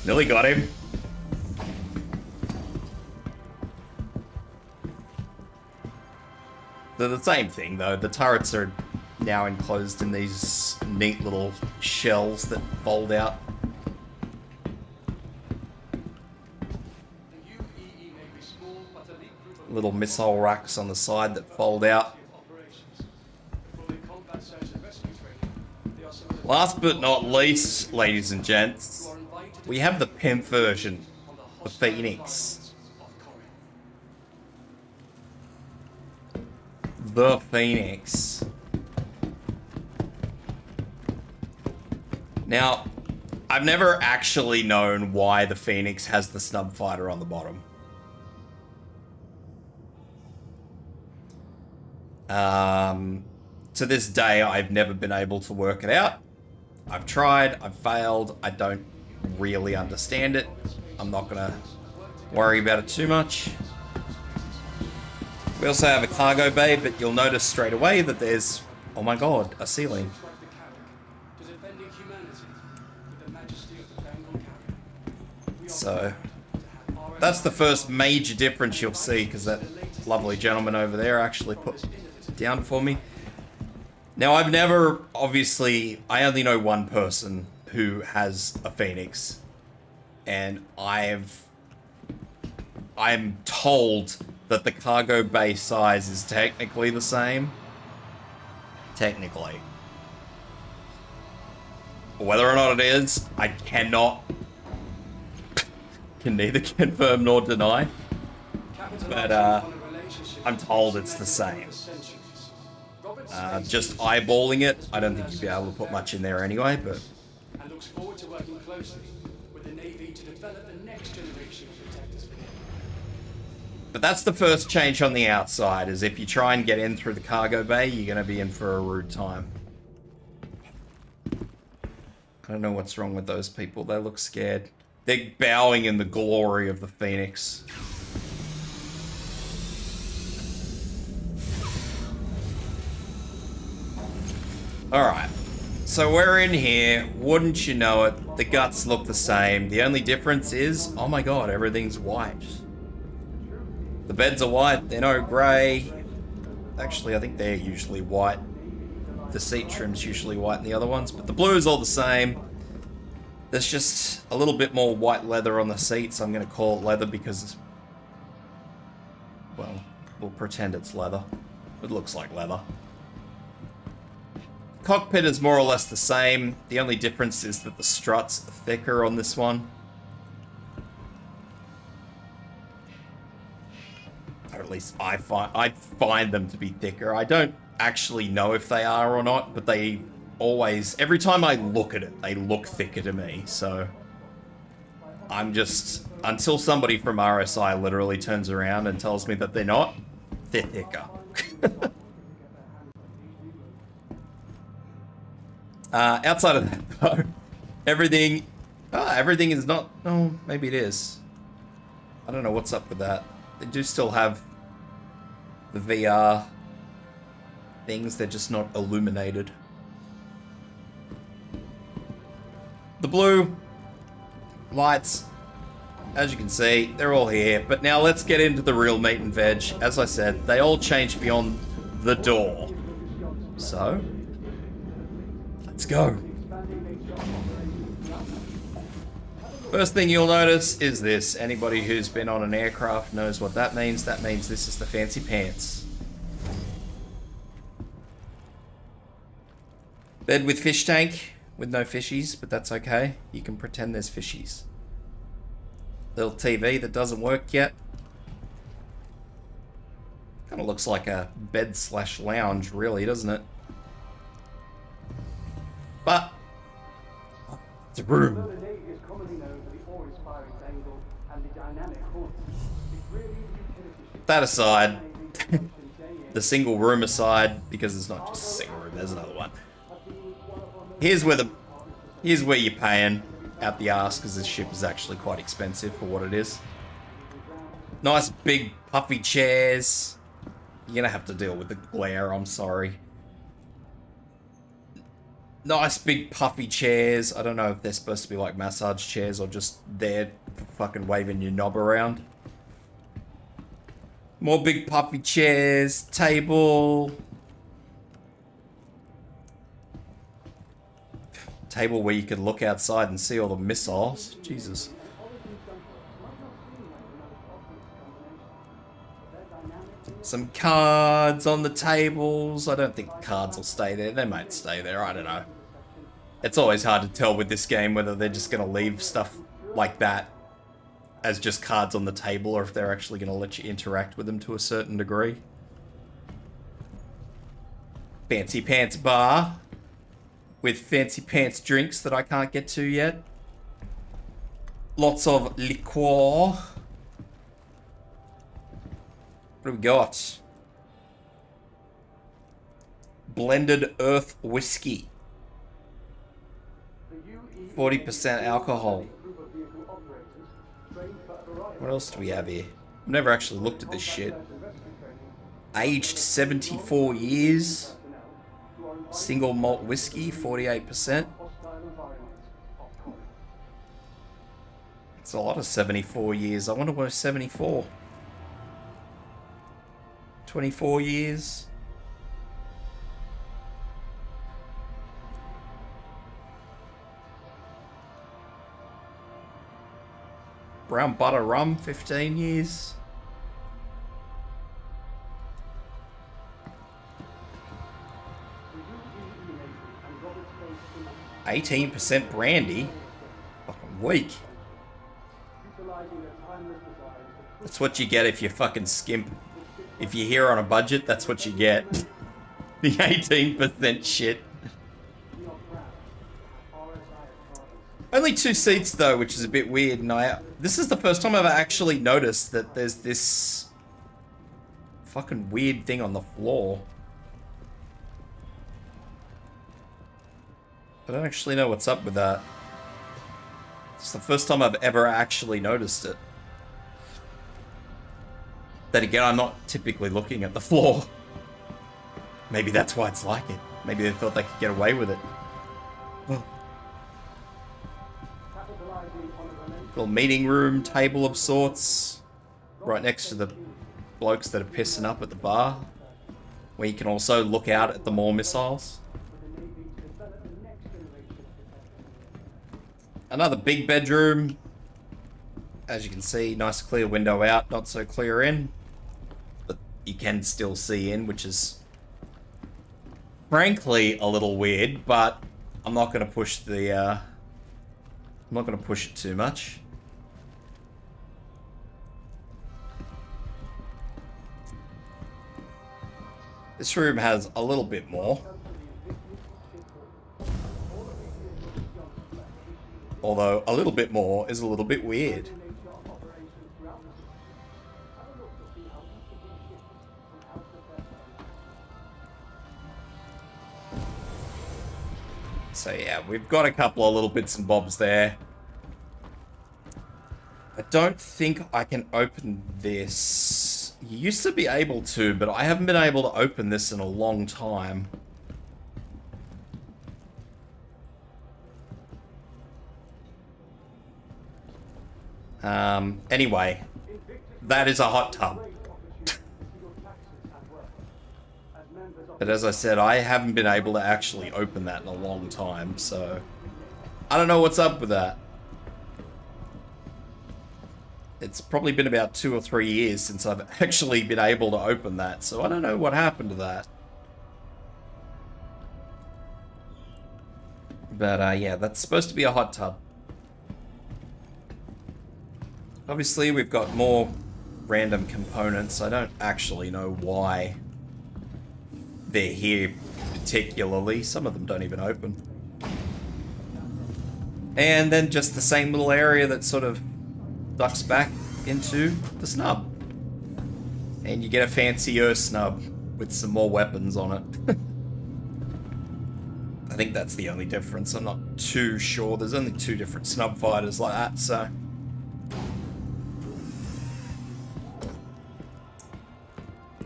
Nearly got him. They're the same thing though. The turrets are now enclosed in these neat little shells that fold out. Little missile racks on the side that fold out. Last but not least, ladies and gents, we have the pimp version, the Phoenix. The Phoenix. Now, I've never actually known why the Phoenix has the snub fighter on the bottom. To this day, I've never been able to work it out. I've tried, I've failed, I don't really understand it. I'm not gonna worry about it too much. We also have a cargo bay, but you'll notice straight away that there's, oh my god, a ceiling. So, that's the first major difference you'll see, because that lovely gentleman over there actually put it down for me. Now, I've never, obviously, I only know one person who has a Phoenix, and I'm told that the cargo bay size is technically the same. Technically. Whether or not it is, I can neither confirm nor deny. But I'm told it's the same. Just eyeballing it, I don't think you'd be able to put much in there anyway, but... And looks forward to working closely with the Navy to develop the next generation of protectors. But that's the first change on the outside, is if you try and get in through the cargo bay, you're going to be in for a rude time. I don't know what's wrong with those people, they look scared. They're bowing in the glory of the Phoenix. Alright, so we're in here, wouldn't you know it, the guts look the same. The only difference is, oh my god, everything's white. The beds are white, they're no grey. Actually, I think they're usually white. The seat trim's usually white in the other ones, but the blue is all the same. There's just a little bit more white leather on the seats. I'm going to call it leather because, well, we'll pretend it's leather. It looks like leather. Cockpit is more or less the same. The only difference is that the struts are thicker on this one. Or at least I find them to be thicker. I don't actually know if they are or not, but they always, every time I look at it, they look thicker to me. So I'm just, until somebody from RSI literally turns around and tells me that they're not, they're thicker. Outside of that, though, everything is not, oh, maybe it is. I don't know what's up with that. They do still have the VR things, they're just not illuminated. The blue lights, as you can see, they're all here. But now let's get into the real meat and veg. As I said, they all change beyond the door. So, let's go. First thing you'll notice is this. Anybody who's been on an aircraft knows what that means. That means this is the fancy pants. Bed with fish tank, with no fishies, but that's okay. You can pretend there's fishies. Little TV that doesn't work yet. Kind of looks like a bed slash lounge, really, doesn't it? But it's a room. That aside, the single room aside, because it's not just a single room, there's another one. Here's where you're paying out the arse, because this ship is actually quite expensive for what it is. Nice big puffy chairs. You're gonna have to deal with the glare, I'm sorry. Nice big puffy chairs. I don't know if they're supposed to be like massage chairs or just there for fucking waving your knob around. More big puffy chairs, table. Table where you could look outside and see all the missiles. Jesus. Some cards on the tables. I don't think cards will stay there. They might stay there. I don't know. It's always hard to tell with this game whether they're just going to leave stuff like that as just cards on the table or if they're actually going to let you interact with them to a certain degree. Fancy Pants Bar with fancy pants drinks that I can't get to yet. Lots of liqueur. What do we got? Blended Earth Whiskey. 40% alcohol. What else do we have here? I've never actually looked at this shit. Aged 74 years. Single malt whiskey, 48%. It's a lot of 74 years. I wonder what 74. 24 years. Brown butter rum, 15 years. %18 brandy. Fucking weak. That's what you get if you fucking skimp. If you're here on a budget, that's what you get. The 18% shit. Only 2 seats though, which is a bit weird. And this is the first time I've actually noticed that there's this fucking weird thing on the floor. I don't actually know what's up with that. It's the first time I've ever actually noticed it. Then again, I'm not typically looking at the floor. Maybe that's why it's like it. Maybe they thought they could get away with it. Oh. Little meeting room, table of sorts. Right next to the blokes that are pissing up at the bar. Where you can also look out at the more missiles. Another big bedroom. As you can see, nice clear window out, not so clear in. But you can still see in, which is frankly a little weird, but I'm not going to push the I'm not going to push it too much. This room has a little bit more. Although a little bit more is a little bit weird. So yeah, we've got a couple of little bits and bobs there. I don't think I can open this. You used to be able to, but I haven't been able to open this in a long time. Anyway, that is a hot tub. But as I said, I haven't been able to actually open that in a long time, so I don't know what's up with that. It's probably been about 2 or 3 years since I've actually been able to open that, so I don't know what happened to that. But yeah, that's supposed to be a hot tub. Obviously, we've got more random components. I don't actually know why they're here particularly. Some of them don't even open. And then just the same little area that sort of ducks back into the snub. And you get a fancier snub with some more weapons on it. I think that's the only difference. I'm not too sure. There's only 2 different snub fighters like that, so...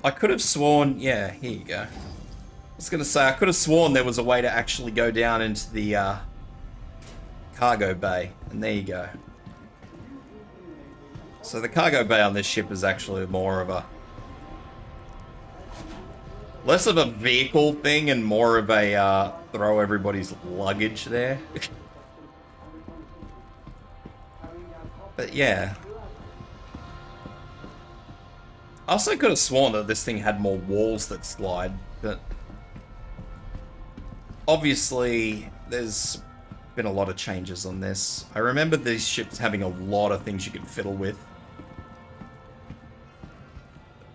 I could have sworn... Yeah, here you go. I was going to say, I could have sworn there was a way to actually go down into the cargo bay. And there you go. So the cargo bay on this ship is actually more of a Less of a vehicle thing and more of a throw everybody's luggage there. But yeah. I also could have sworn that this thing had more walls that slide, but obviously there's been a lot of changes on this. I remember these ships having a lot of things you could fiddle with,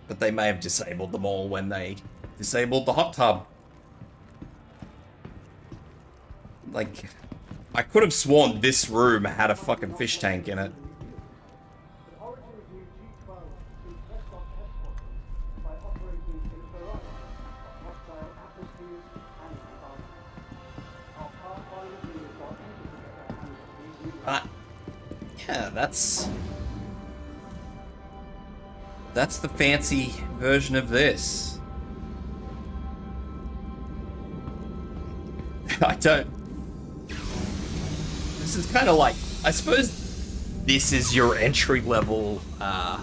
but they may have disabled them all when they disabled the hot tub. Like, I could have sworn this room had a fucking fish tank in it. Yeah, that's the fancy version of this. I don't... This is kind of like... I suppose this is your entry level, Up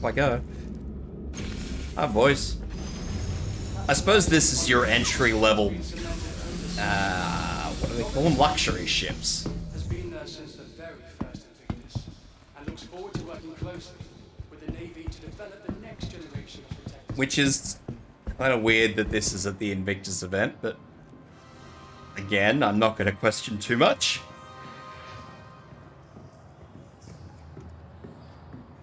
I go. Hi, boys. I suppose this is your entry level, what do they call them? Luxury ships. Has been there since the very first Invictus, and looks forward to working closely with the Navy to develop the next generation of protectors. Which is kind of weird that this is at the Invictus event, but again, I'm not going to question too much.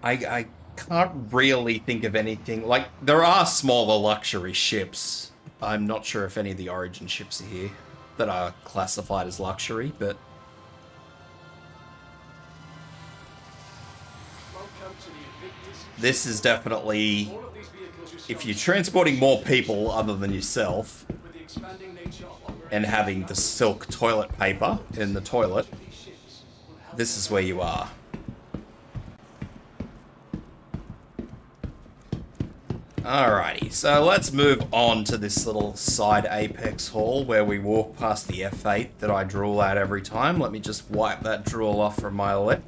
I can't really think of anything. Like, there are smaller luxury ships. I'm not sure if any of the Origin ships are here that are classified as luxury, but this is definitely, if you're transporting more people other than yourself and having the silk toilet paper in the toilet, this is where you are. Alrighty, so let's move on to this little side apex hall where we walk past the F8 that I drool at every time. Let me just wipe that drool off from my lip.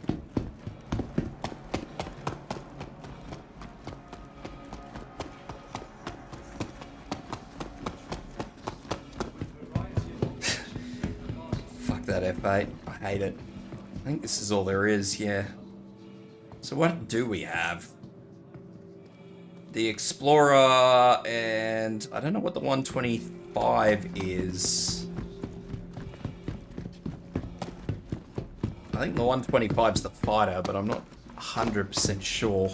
Fuck that F8, I hate it. I think this is all there is, yeah. So what do we have? The Explorer, and I don't know what the 125 is. I think the 125 is the fighter, but I'm not 100% sure.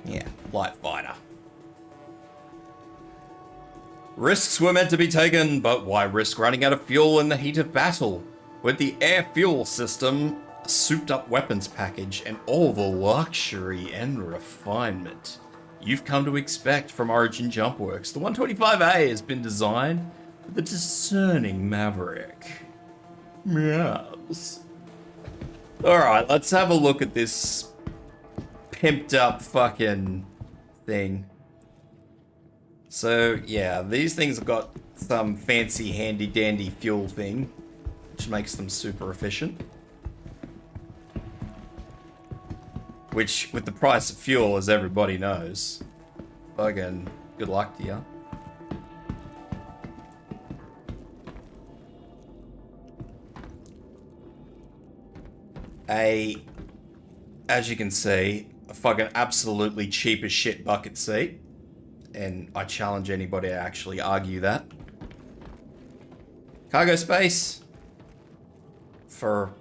Yeah, light fighter. Risks were meant to be taken, but why risk running out of fuel in the heat of battle? With the air fuel system, a souped up weapons package, and all the luxury and refinement you've come to expect from Origin Jump Works, the 125A has been designed for the discerning maverick. Yes. Alright, let's have a look at this pimped up fucking thing. So, yeah, these things have got some fancy handy-dandy fuel thing, which makes them super efficient. Which, with the price of fuel, as everybody knows, fucking good luck to you. As you can see, a fucking absolutely cheap as shit bucket seat. And I challenge anybody to actually argue that. Cargo space for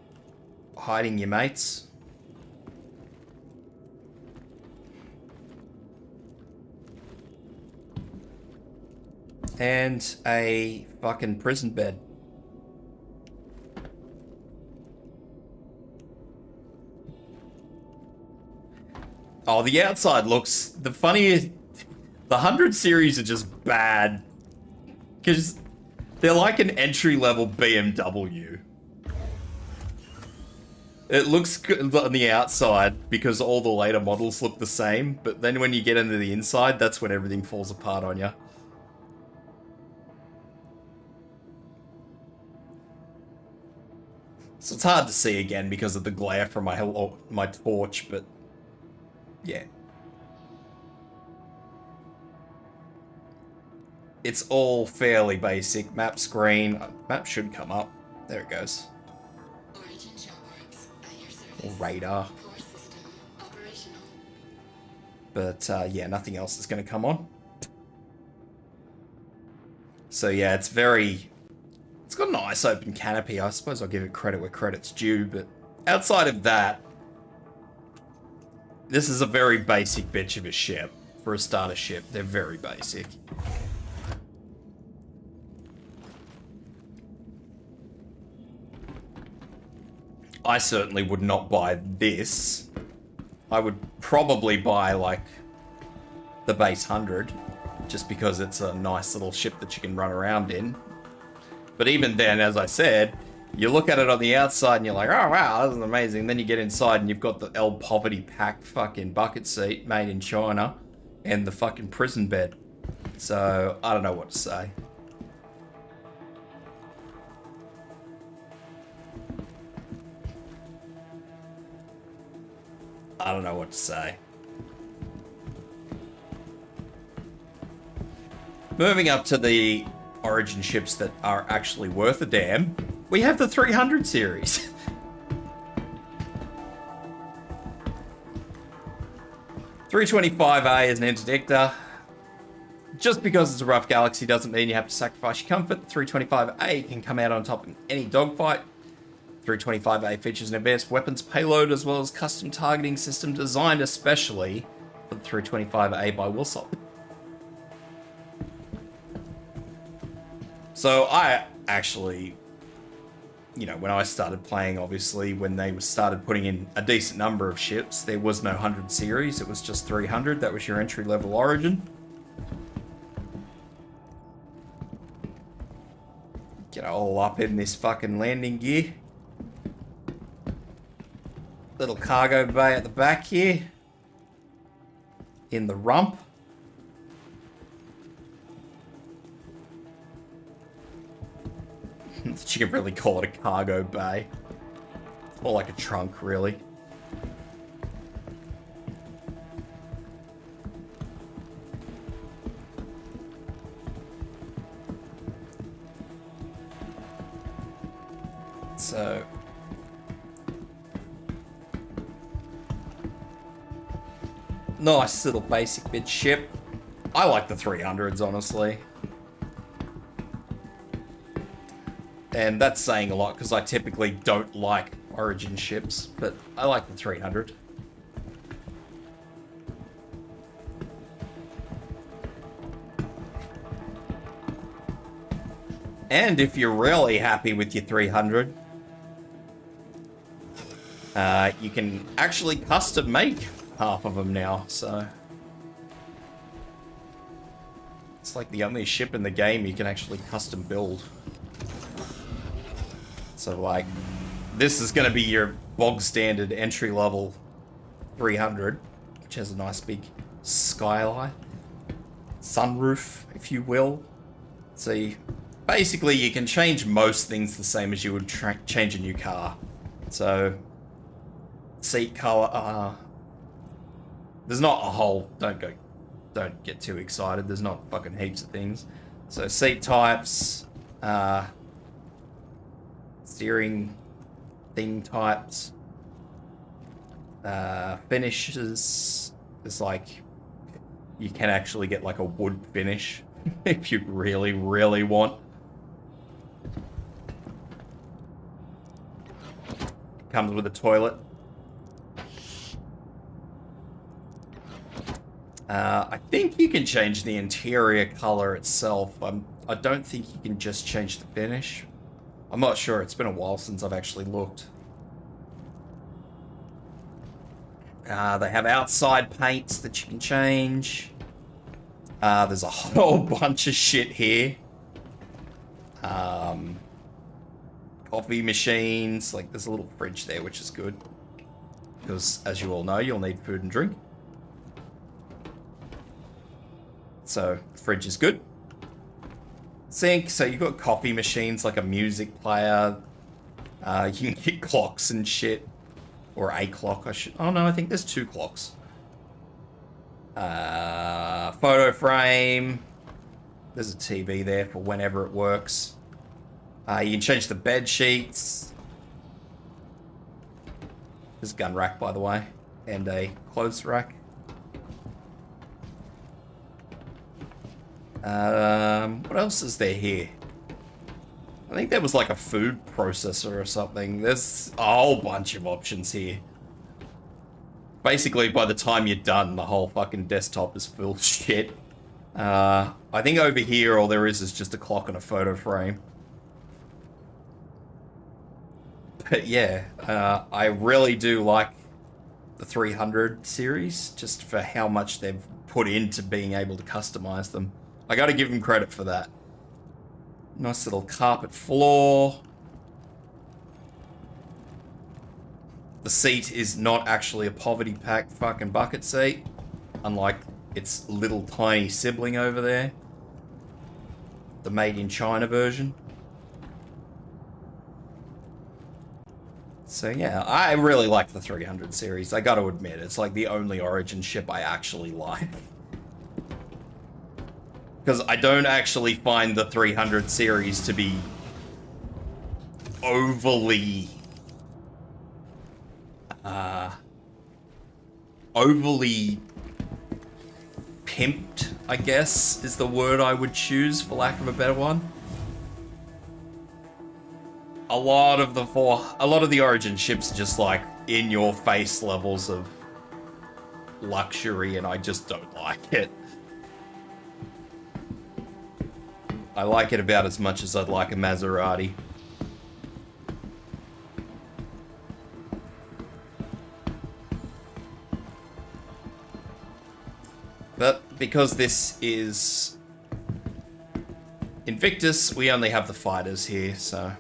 hiding your mates. And a fucking prison bed. Oh, the outside looks... The funniest... The 100 series are just bad. Because they're like an entry-level BMW. It looks good on the outside because all the later models look the same, but then when you get into the inside, that's when everything falls apart on you. So it's hard to see again because of the glare from my torch, but yeah. It's all fairly basic. Map screen. Map should come up. There it goes. Or radar. But yeah, nothing else is going to come on. So yeah, it's got a nice open canopy. I suppose I'll give it credit where credit's due, but outside of that, this is a very basic bitch of a ship. For a starter ship, they're very basic. I certainly would not buy this. I would probably buy, like, the base 100, just because it's a nice little ship that you can run around in. But even then, as I said, you look at it on the outside and you're like, oh wow, this is amazing. Then you get inside and you've got the El Poverty Pack fucking bucket seat made in China and the fucking prison bed. So, I don't know what to say. I don't know what to say. Moving up to the Origin ships that are actually worth a damn, we have the 300 series. .325A is an interdictor. Just because it's a rough galaxy doesn't mean you have to sacrifice your comfort. The 325A can come out on top in any dogfight. 325A features an advanced weapons payload as well as custom targeting system designed especially for the 325A by Wilsop. So I actually, you know, when I started playing, obviously, when they started putting in a decent number of ships, there was no 100 series, it was just 300. That was your entry-level Origin. Get all up in this fucking landing gear. Little cargo bay at the back here. In the rump. You could really call it a cargo bay. Or like a trunk, really. So... nice little basic mid ship. I like the 300s, honestly. And that's saying a lot because I typically don't like Origin ships, but I like the 300. And if you're really happy with your 300, you can actually custom make half of them now, so it's like the only ship in the game you can actually custom build. So like, this is going to be your bog standard entry level 300, which has a nice big skylight, sunroof, if you will. So basically you can change most things the same as you would change a new car. So seat color, there's not a whole, don't get too excited, there's not fucking heaps of things. So seat types, steering thing types, finishes, it's like, you can actually get like a wood finish if you really, really want. Comes with a toilet. I think you can change the interior color itself. I don't think you can just change the finish. I'm not sure. It's been a while since I've actually looked. They have outside paints that you can change. There's a whole bunch of shit here. Coffee machines. Like, there's a little fridge there, which is good. Because, as you all know, you'll need food and drink. So, fridge is good. Sink, so you've got coffee machines, like a music player. You can get clocks and shit. Or a clock, I should... Oh no, I think there's 2 clocks. Photo frame. There's a TV there for whenever it works. You can change the bed sheets. There's a gun rack, by the way. And a clothes rack. What else is there here? I think there was like a food processor or something. There's a whole bunch of options here. Basically, by the time you're done, the whole fucking desktop is full of shit. I think over here, all there is just a clock and a photo frame. But yeah, I really do like the 300 series, just for how much they've put into being able to customize them. I gotta give them credit for that. Nice little carpet floor. The seat is not actually a poverty pack fucking bucket seat, unlike its little tiny sibling over there. The made in China version. So yeah, I really like the 300 series. I gotta admit, it's like the only Origin ship I actually like. Because I don't actually find the 300 series to be overly pimped, I guess, is the word I would choose, for lack of a better one. A lot of the Origin ships are just like in your face levels of luxury, and I just don't like it. I like it about as much as I'd like a Maserati. But because this is Invictus, we only have the fighters here, so...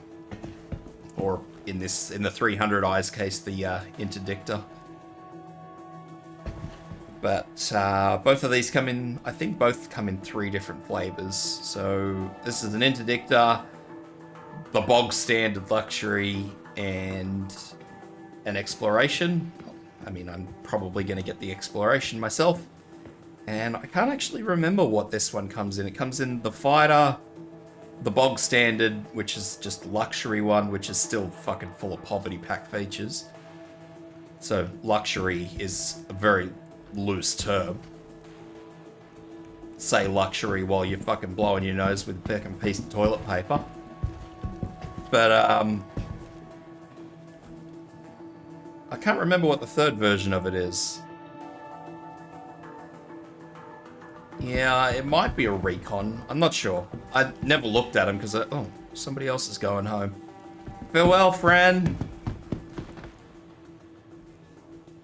Or in the 300 eyes case, the interdictor. But both of these come in, I think both come in 3 different flavors. So this is an interdictor, the bog standard luxury, and an exploration. I mean, I'm probably going to get the exploration myself. And I can't actually remember what this one comes in. It comes in the fighter, the bog standard, which is just luxury one, which is still fucking full of poverty pack features. So luxury is a very loose term. Say luxury while you're fucking blowing your nose with a fucking piece of toilet paper. But I can't remember what the 3rd version of it is. Yeah, it might be a recon. I'm not sure. I never looked at him because oh, somebody else is going home. Farewell, friend.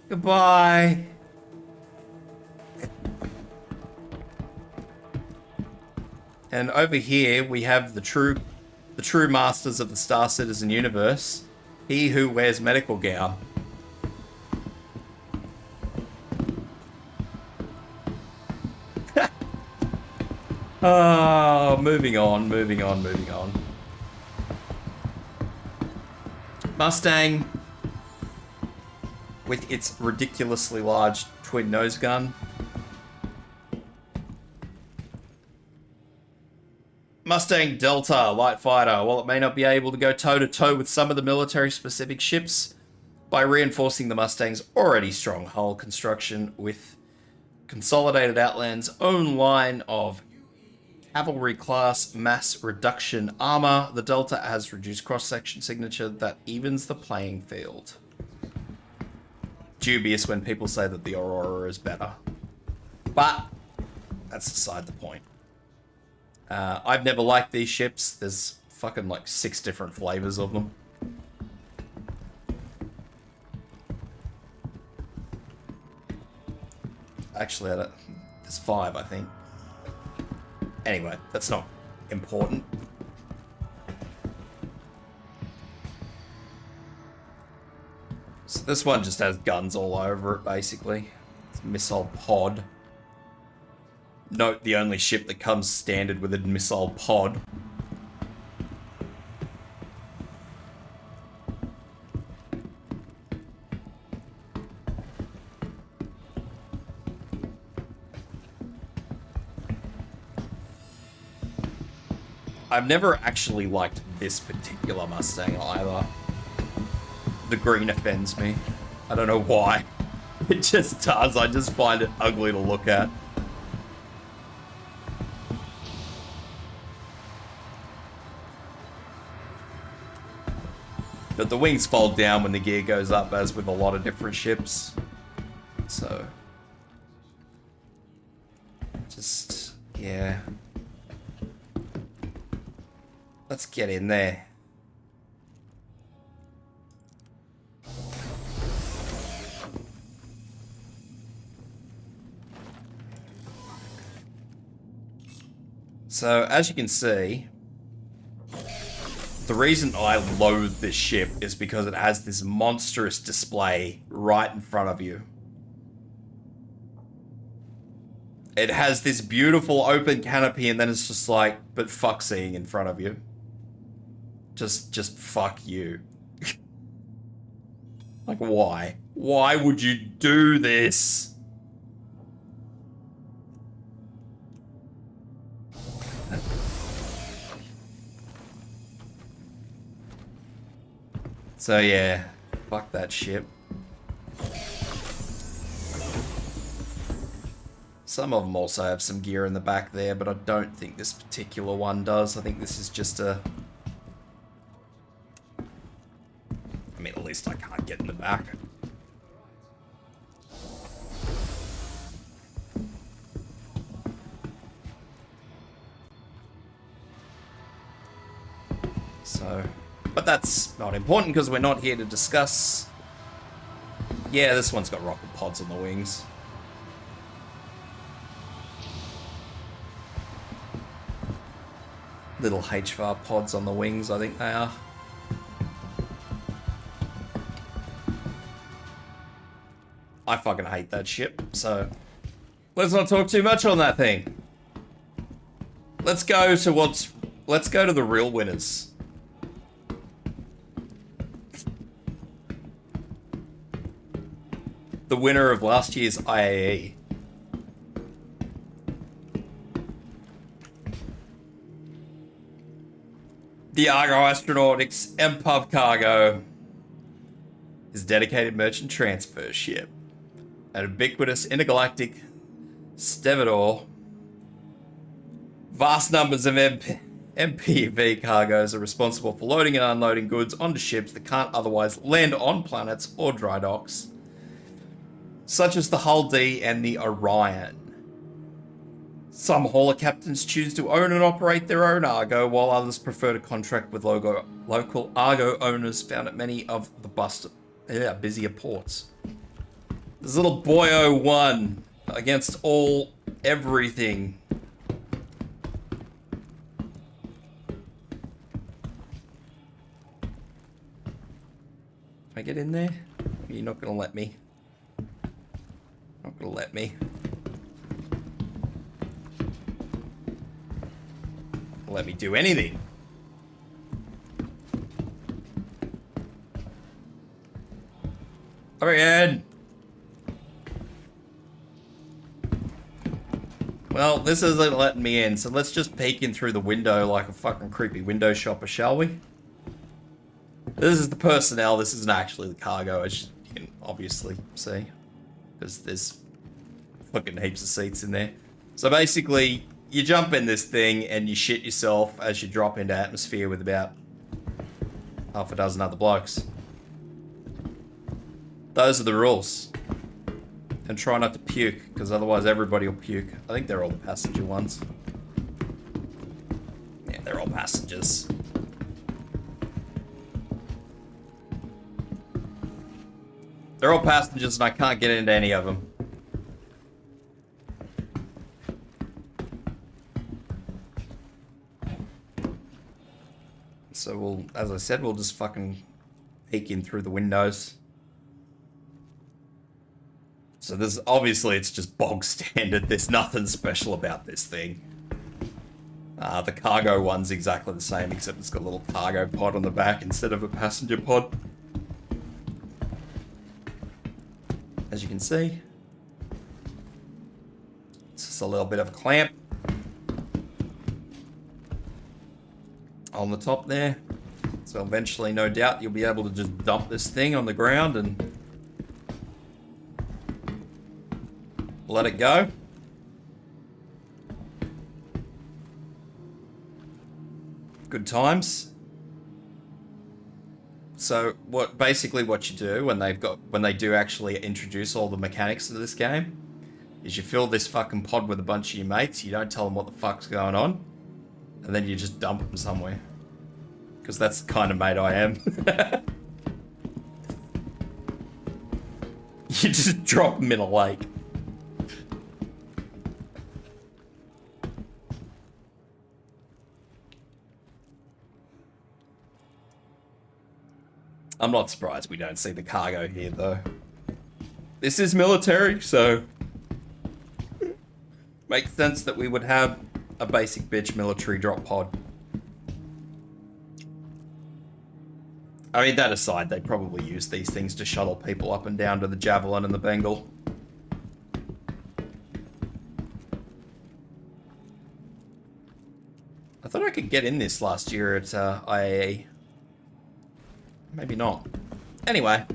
Goodbye. And over here we have the true masters of the Star Citizen universe. He who wears medical gown. Oh, moving on. Mustang with its ridiculously large twin nose gun. Mustang Delta light fighter. While it may not be able to go toe-to-toe with some of the military-specific ships, by reinforcing the Mustang's already strong hull construction with Consolidated Outland's own line of cavalry-class mass reduction armor, the Delta has reduced cross-section signature that evens the playing field. Dubious when people say that the Aurora is better. But that's beside the point. I've never liked these ships. There's fucking like 6 different flavors of them. Actually, there's 5, I think. Anyway, that's not important. So this one just has guns all over it, basically. It's a missile pod. Note the only ship that comes standard with a missile pod. I've never actually liked this particular Mustang either. The green offends me. I don't know why. It just does. I just find it ugly to look at. But the wings fold down when the gear goes up, as with a lot of different ships. So... just... yeah. Let's get in there. So, as you can see, the reason I loathe this ship is because it has this monstrous display right in front of you. It has this beautiful open canopy, and then it's just like, but fuck seeing in front of you. Just fuck you. Like, why? Why would you do this? So yeah, fuck that ship. Some of them also have some gear in the back there, but I don't think this particular one does. I think this is just a... I mean, at least I can't get in the back. So... but that's not important because we're not here to discuss... yeah, this one's got rocket pods on the wings. Little HVAR pods on the wings, I think they are. I fucking hate that ship, so... let's not talk too much on that thing. Let's go to what's... let's go to the real winners. The winner of last year's IAE. The Argo Astronautics MPub Cargo is dedicated merchant transfer ship. An ubiquitous intergalactic stevedore. Vast numbers of MPV cargoes are responsible for loading and unloading goods onto ships that can't otherwise land on planets or dry docks, such as the Hull D and the Orion. Some hauler captains choose to own and operate their own Argo, while others prefer to contract with local Argo owners found at many of the busier ports. This little boyo won against everything. Can I get in there? You're not gonna let me. Not gonna let me. Let me do anything. Hurry in. Well, this isn't letting me in, so let's just peek in through the window like a fucking creepy window shopper, shall we? This is the personnel, this isn't actually the cargo, as you can obviously see. Because there's fucking heaps of seats in there. So basically, you jump in this thing and you shit yourself as you drop into atmosphere with about half a dozen other blokes. Those are the rules. And try not to puke, because otherwise everybody will puke. I think they're all the passenger ones. Yeah, they're all passengers. They're all passengers and I can't get into any of them. So we'll, as I said, we'll just fucking peek in through the windows. So there's, obviously it's just bog standard. There's nothing special about this thing. The cargo one's exactly the same, except it's got a little cargo pod on the back instead of a passenger pod. As you can see, it's just a little bit of a clamp. on the top there. So eventually, no doubt, you'll be able to just dump this thing on the ground and let it go. Good times. So basically what you do when they do actually introduce all the mechanics of this game is you fill this fucking pod with a bunch of your mates, you don't tell them what the fuck's going on, and then you just dump them somewhere. Because that's the kind of mate I am. You just drop them in a lake. I'm not surprised we don't see the cargo here, though. This is military, so makes sense that we would have a basic bitch military drop pod. I mean, that aside, they probably use these things to shuttle people up and down to the Javelin and the Bengal. I thought I could get in this last year at IAE. Maybe not. Anyway.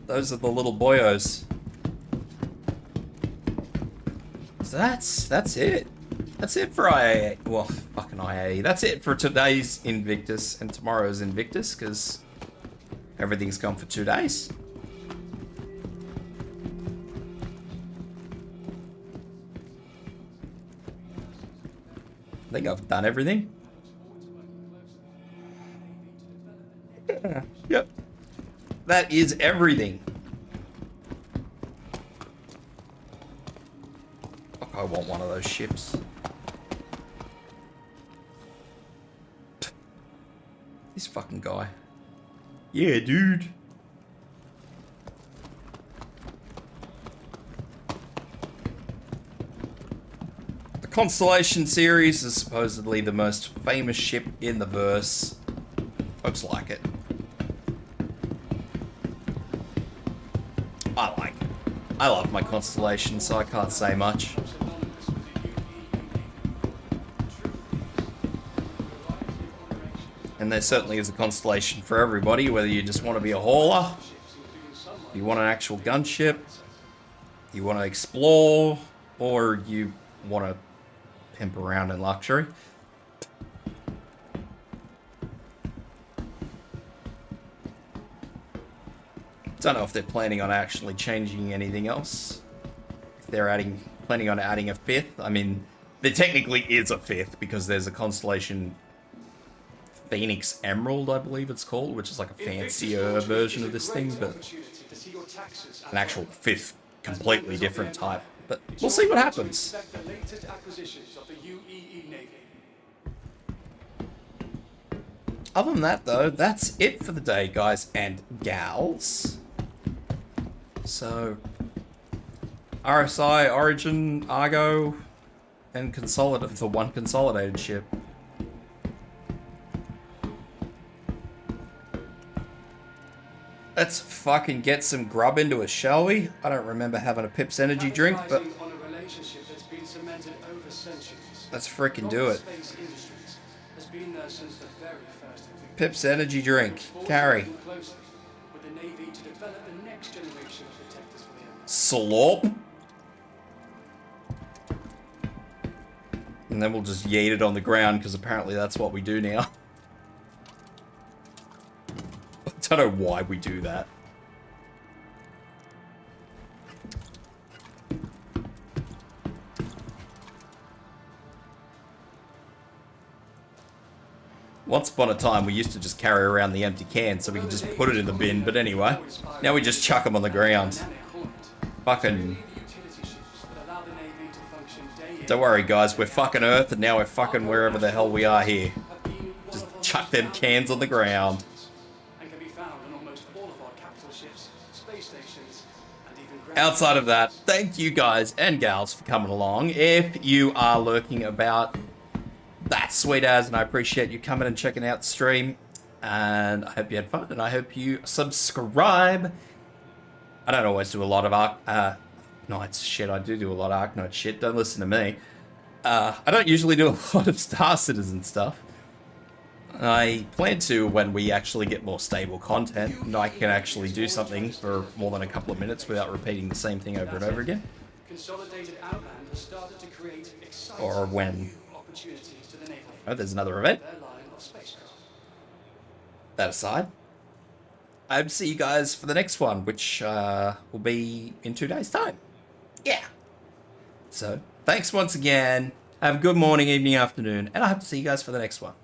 Those are the little boyos. So that's it. That's it for IAE. Well, fucking IAE. That's it for today's Invictus and tomorrow's Invictus, because everything's gone for 2 days. I think I've done everything. Yep. That is everything. Fuck, I want one of those ships. This fucking guy. Yeah, dude. The Constellation series is supposedly the most famous ship in the verse. Looks like it. I like it. I love my Constellation, so I can't say much. And there certainly is a Constellation for everybody, whether you just want to be a hauler, you want an actual gunship, you want to explore, or you want to pimp around in luxury. Don't know if they're planning on actually changing anything else. If they're planning on adding a fifth. I mean, there technically is a fifth because there's a Constellation Phoenix Emerald, I believe it's called, which is like a fancier version of this thing, but an actual fifth, completely different type. But we'll see what happens. Other than that, though, that's it for the day, guys and gals. So, RSI, Origin, Argo, and Consolidate for one consolidated ship. Let's fucking get some grub into us, shall we? I don't remember having a Pips energy drink, but let's freaking do it. Pips energy drink. Carry. Slop. And then we'll just yeet it on the ground, because apparently that's what we do now. I don't know why we do that. Once upon a time, we used to just carry around the empty can so we could just put it in the bin, but anyway, now we just chuck them on the ground. Fucking... Don't worry, guys, we're fucking Earth, and now we're fucking wherever the hell we are here. Just chuck them cans on the ground. Outside of that, thank you guys and gals for coming along. If you are lurking about, that's sweet as, and I appreciate you coming and checking out the stream. And I hope you had fun, and I hope you subscribe. I don't always do a lot of Arknights. Shit, I do a lot of Arknight shit. Don't listen to me. I don't usually do a lot of Star Citizen stuff. I plan to when we actually get more stable content, and I can actually do something for more than a couple of minutes without repeating the same thing over and over again. Consolidated Outland has started to create exciting Or when... new opportunities to the Navy. Oh, there's another event. Their line of spacecraft. That aside, I hope to see you guys for the next one, which will be in 2 days' time. Yeah. So, thanks once again. Have a good morning, evening, afternoon, and I hope to see you guys for the next one.